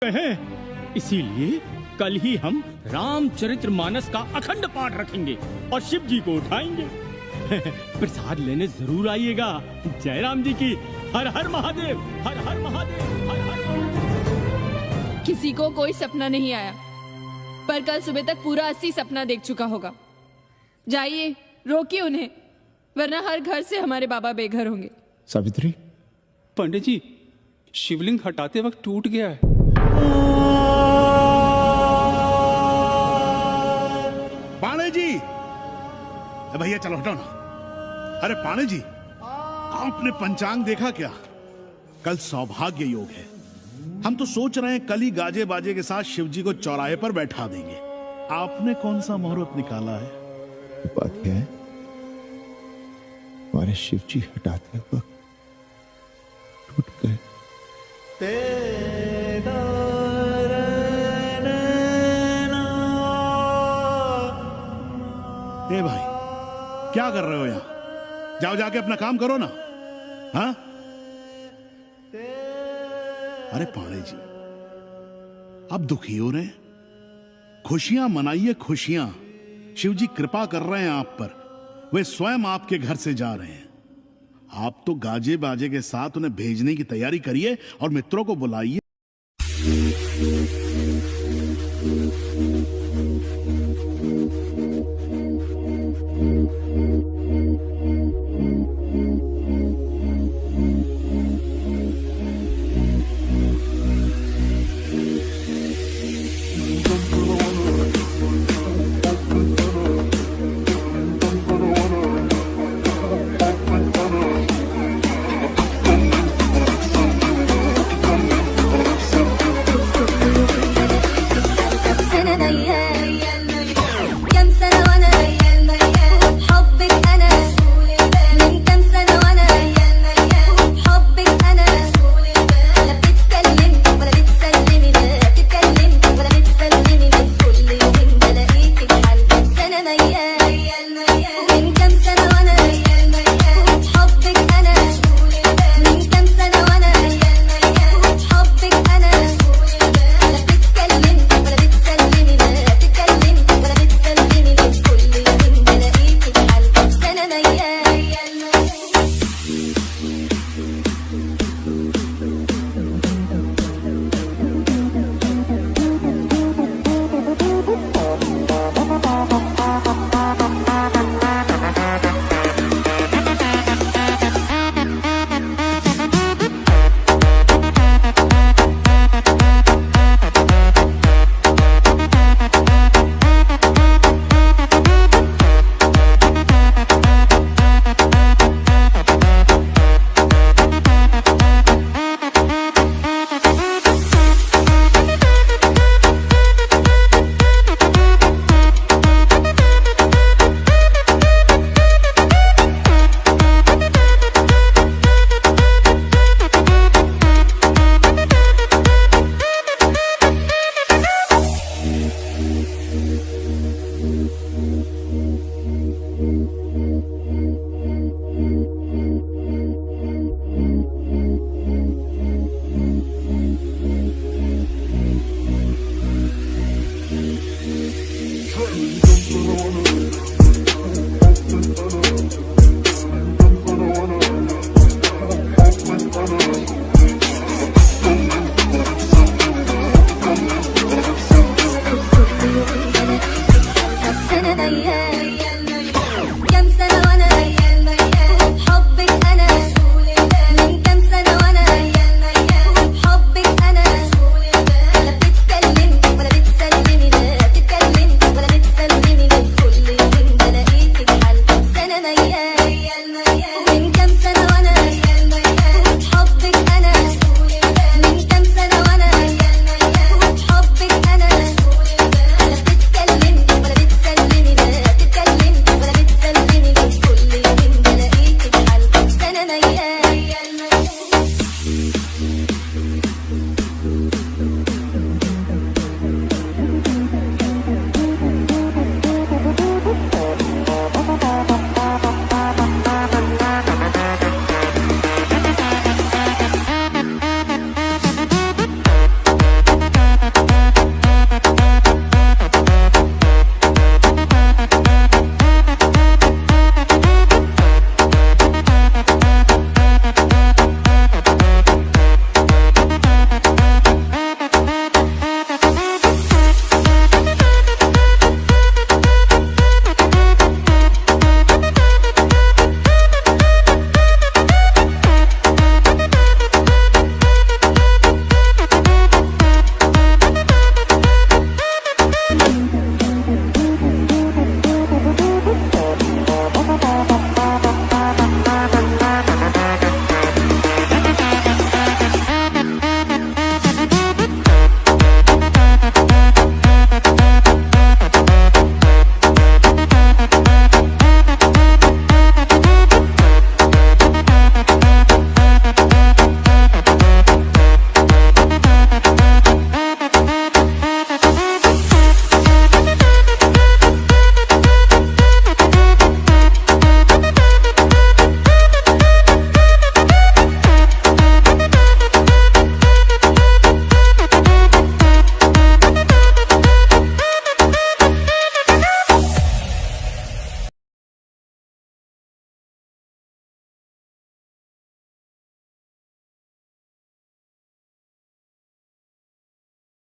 हैं, इसीलिए कल ही हम रामचरितमानस का अखंड पाठ रखेंगे और शिव जी को उठाएंगे। प्रसाद लेने जरूर आइएगा। जय राम जी की। हर हर महादेव, हर हर महादेव, हर हर महादेव। किसी को कोई सपना नहीं आया, पर कल सुबह तक पूरा 80 सपना देख चुका होगा। जाइए, रोकिए उन्हें, वरना हर घर से हमारे बाबा बेघर होंगे। सावित्री, पंडित जी, शिवलिंग हटाते वक्त टूट गया है। पाणे जी, भैया चलो हटो ना। अरे पाणे जी, आपने पंचांग देखा क्या? कल सौभाग्य योग है। हम तो सोच रहे हैं कल ही गाजे बाजे के साथ शिव जी को चौराहे पर बैठा देंगे। आपने कौन सा मुहूर्त निकाला है? बात क्या है? हमारे शिव जी हटाते वक्त टूट गए। ए भाई, क्या कर रहे हो यहां? जाओ जाके अपना काम करो ना। हाँ? अरे पाणे जी, अब दुखी हो रहे हैं? खुशियां मनाइए, खुशियां। शिव जी कृपा कर रहे हैं आप पर। वे स्वयं आपके घर से जा रहे हैं। आप तो गाजे बाजे के साथ उन्हें भेजने की तैयारी करिए और मित्रों को बुलाइए।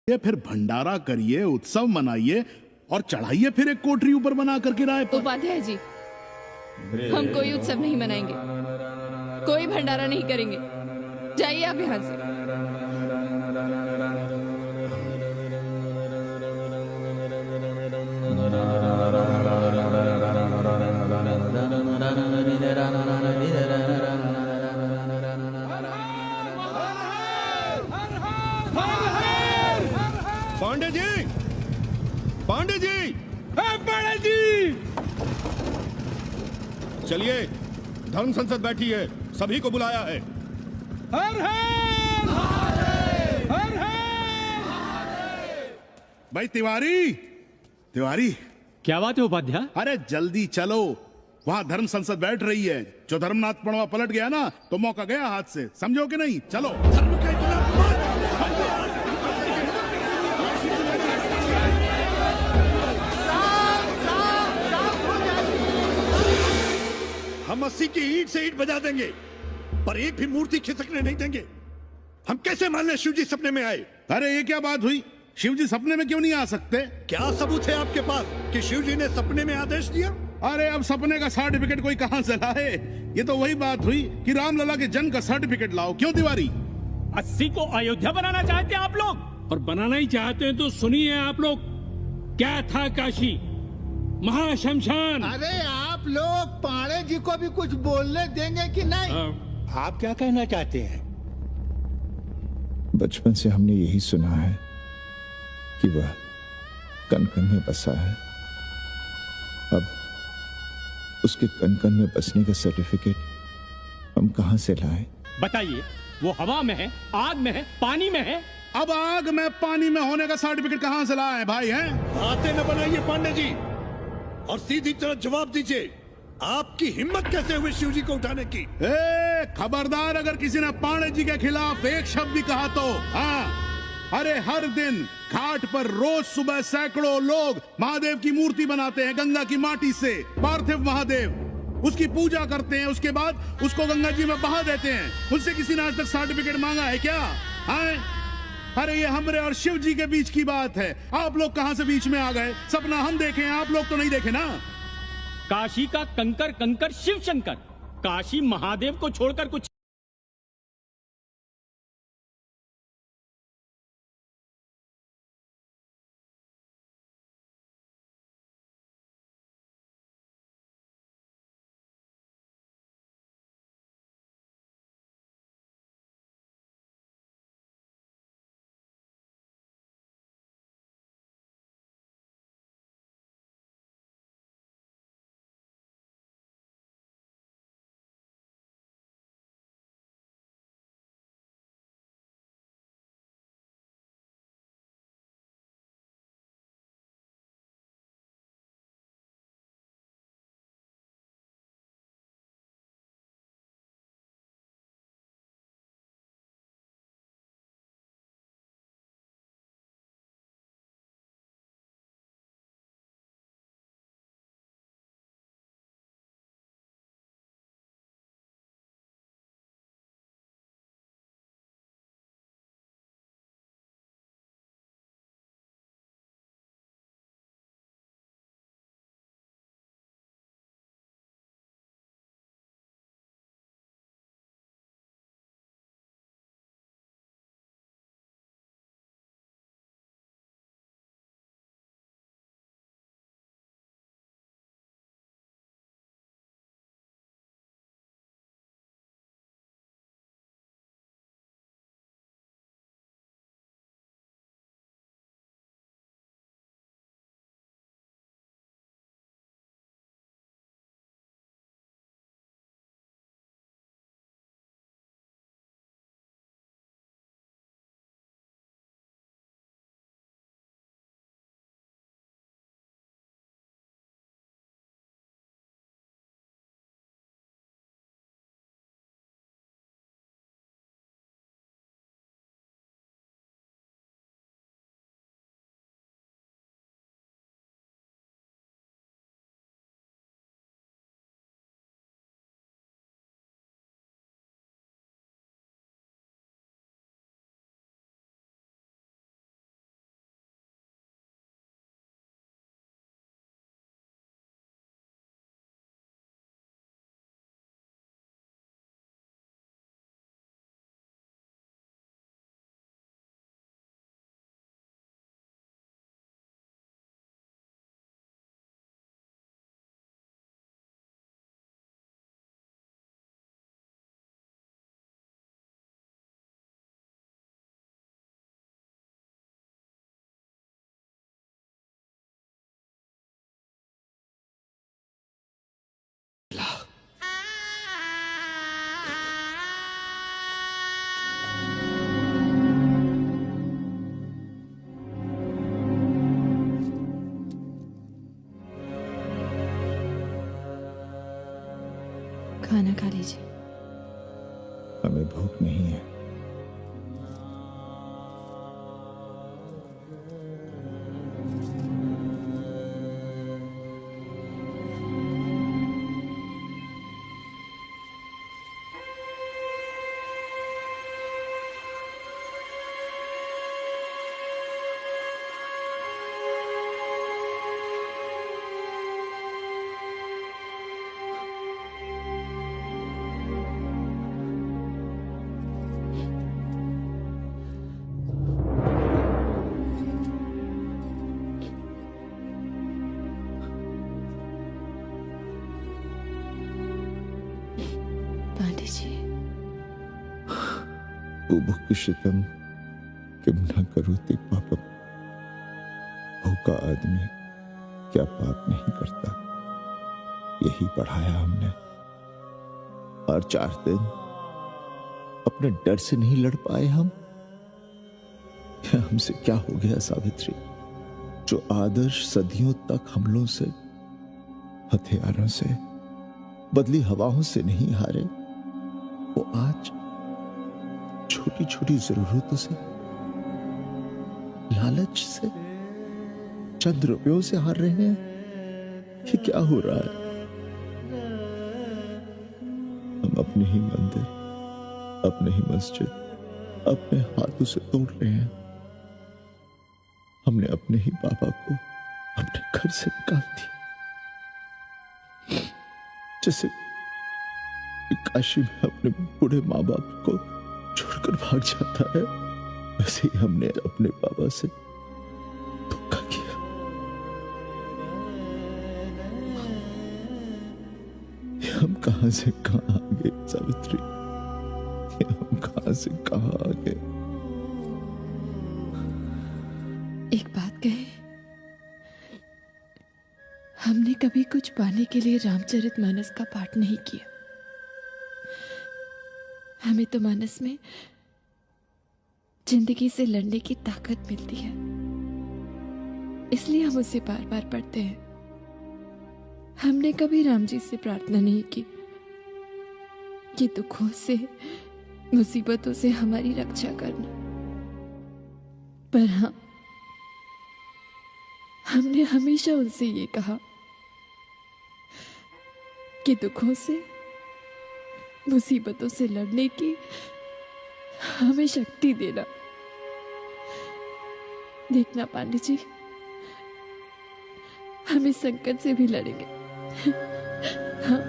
ये फिर भंडारा करिए, उत्सव मनाइए और चढ़ाइए फिर एक कोठरी ऊपर बना कर किराए पर। उपाध्याय जी, हम कोई उत्सव नहीं मनाएंगे, कोई भंडारा नहीं करेंगे। जाइए आप यहाँ से। पांडे जी, पांडे जी, पांडे जी, चलिए, धर्म संसद बैठी है, सभी को बुलाया है। हर हर हर भाई तिवारी, तिवारी, क्या बात है उपाध्याय? अरे जल्दी चलो, वहां धर्म संसद बैठ रही है। जो धर्मनाथ पड़वा पलट गया ना तो मौका गया हाथ से, समझो कि नहीं? चलो। हम 80 की ईंट से ईंट बजा देंगे, पर एक भी मूर्ति खिसकने नहीं देंगे। हम कैसे मान लें शिव जी सपने में आए? अरे ये क्या बात हुई? शिव जी सपने में क्यों नहीं आ सकते? क्या सबूत है आपके पास कि शिव जी ने सपने में आदेश दिया? अरे अब सपने का सर्टिफिकेट कोई कहां से लाए? ये तो वही बात हुई कि रामलला के जन्म का सर्टिफिकेट लाओ। क्यों तिवारी? 80 को अयोध्या बनाना चाहते हैं आप लोग? और बनाना ही चाहते हैं तो सुनिए आप लोग, क्या था काशी महाशमशान। अरे आप लोग पाड़े जी को भी कुछ बोलने देंगे कि नहीं? आप क्या कहना चाहते हैं? बचपन से हमने यही सुना है कि वह कण कण में बसा है। अब उसके कण कण में बसने का सर्टिफिकेट हम कहां से लाएं? बताइए, वो हवा में है, आग में है, पानी में है? अब आग में पानी में होने का सर्टिफिकेट कहां से लाए भाई? हैं बातें न बनाइए पांडे जी, और सीधी तरह जवाब दीजिए। आपकी हिम्मत कैसे हुई शिव जी को उठाने की? खबरदार, अगर किसी ने पांडे जी के खिलाफ एक शब्द भी कहा तो। हाँ, अरे हर दिन घाट पर रोज सुबह सैकड़ों लोग महादेव की मूर्ति बनाते हैं गंगा की माटी से। पार्थिव महादेव, उसकी पूजा करते हैं, उसके बाद उसको गंगा जी में बहा देते हैं। उनसे किसी ने आज तक सर्टिफिकेट मांगा है क्या? हाँ? अरे ये हमरे और शिव जी के बीच की बात है। आप लोग कहां से बीच में आ गए? सपना हम देखे हैं, आप लोग तो नहीं देखे ना। काशी का कंकर कंकर शिव शंकर, काशी महादेव को छोड़कर कुछ खाना खा लीजिए। हमें भूख नहीं है। पांडे जी, बुभुक्षितम किम न करोति पापम। भूखा आदमी क्या पाप नहीं करता, यही पढ़ाया हमने। और 4 दिन अपने डर से नहीं लड़ पाए हम। हमसे क्या हो गया सावित्री, जो आदर्श सदियों तक हमलों से, हथियारों से, बदली हवाओं से नहीं हारे, वो आज छोटी छोटी जरूरतों से, लालच से, चंद रुपयों से हार रहे हैं। ये क्या हो रहा है? हम अपने ही मंदिर, अपने ही मस्जिद अपने हाथों से तोड़ रहे हैं। हमने अपने ही बाबा को अपने घर से निकाल दिया। जैसे काशी में अपने बूढ़े माँ बाप को छोड़कर भाग जाता है, वैसे ही हमने अपने बाबा से धोखा किया। ये हम कहां से कहां आ गए सावित्री, ये हम कहां से कहां आ गए। एक बात कहे, हमने कभी कुछ पाने के लिए रामचरितमानस का पाठ नहीं किया। हमें तो मानस में जिंदगी से लड़ने की ताकत मिलती है, इसलिए हम उसे बार बार पढ़ते हैं। हमने कभी राम जी से प्रार्थना नहीं की कि दुखों से, मुसीबतों से हमारी रक्षा करना। पर हाँ, हमने हमेशा उनसे ये कहा कि दुखों से, मुसीबतों से लड़ने की हमें शक्ति देना। देखना पांडे जी, हम इस संकट से भी लड़ेंगे। हाँ।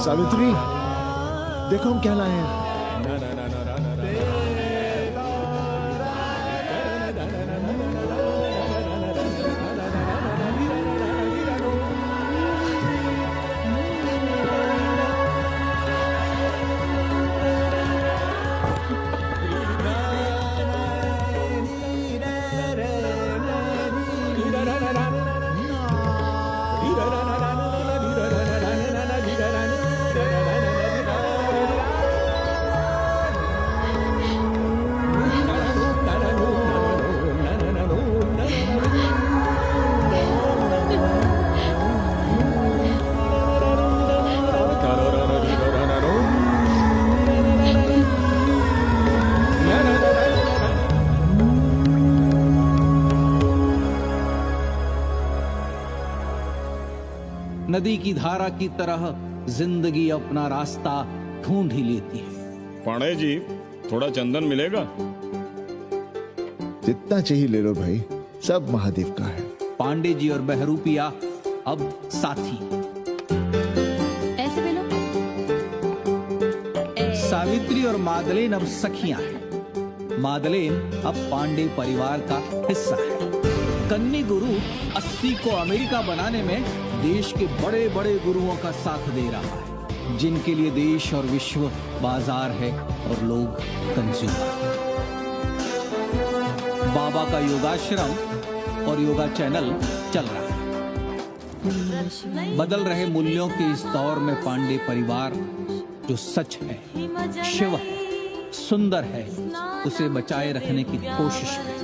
सावित्री, देखो हम क्या लाए हैं। नदी की धारा की तरह जिंदगी अपना रास्ता ढूंढ ही लेती है। पांडे जी, थोड़ा चंदन मिलेगा? जितना चाहिए ले लो भाई, सब महादेव का है। पांडे जी और बहरूपिया अब साथी। ऐसे मिलो। सावित्री और मादलेन अब सखियां हैं। मादलेन अब पांडे परिवार का हिस्सा है। कन्नी गुरु 80 को अमेरिका बनाने में देश के बड़े बड़े गुरुओं का साथ दे रहा है, जिनके लिए देश और विश्व बाजार है और लोग कंज्यूमर। बाबा का योगाश्रम और योगा चैनल चल रहा है। बदल रहे मूल्यों के इस दौर में पांडे परिवार जो सच है, शिव है, सुंदर है, उसे बचाए रखने की कोशिश है।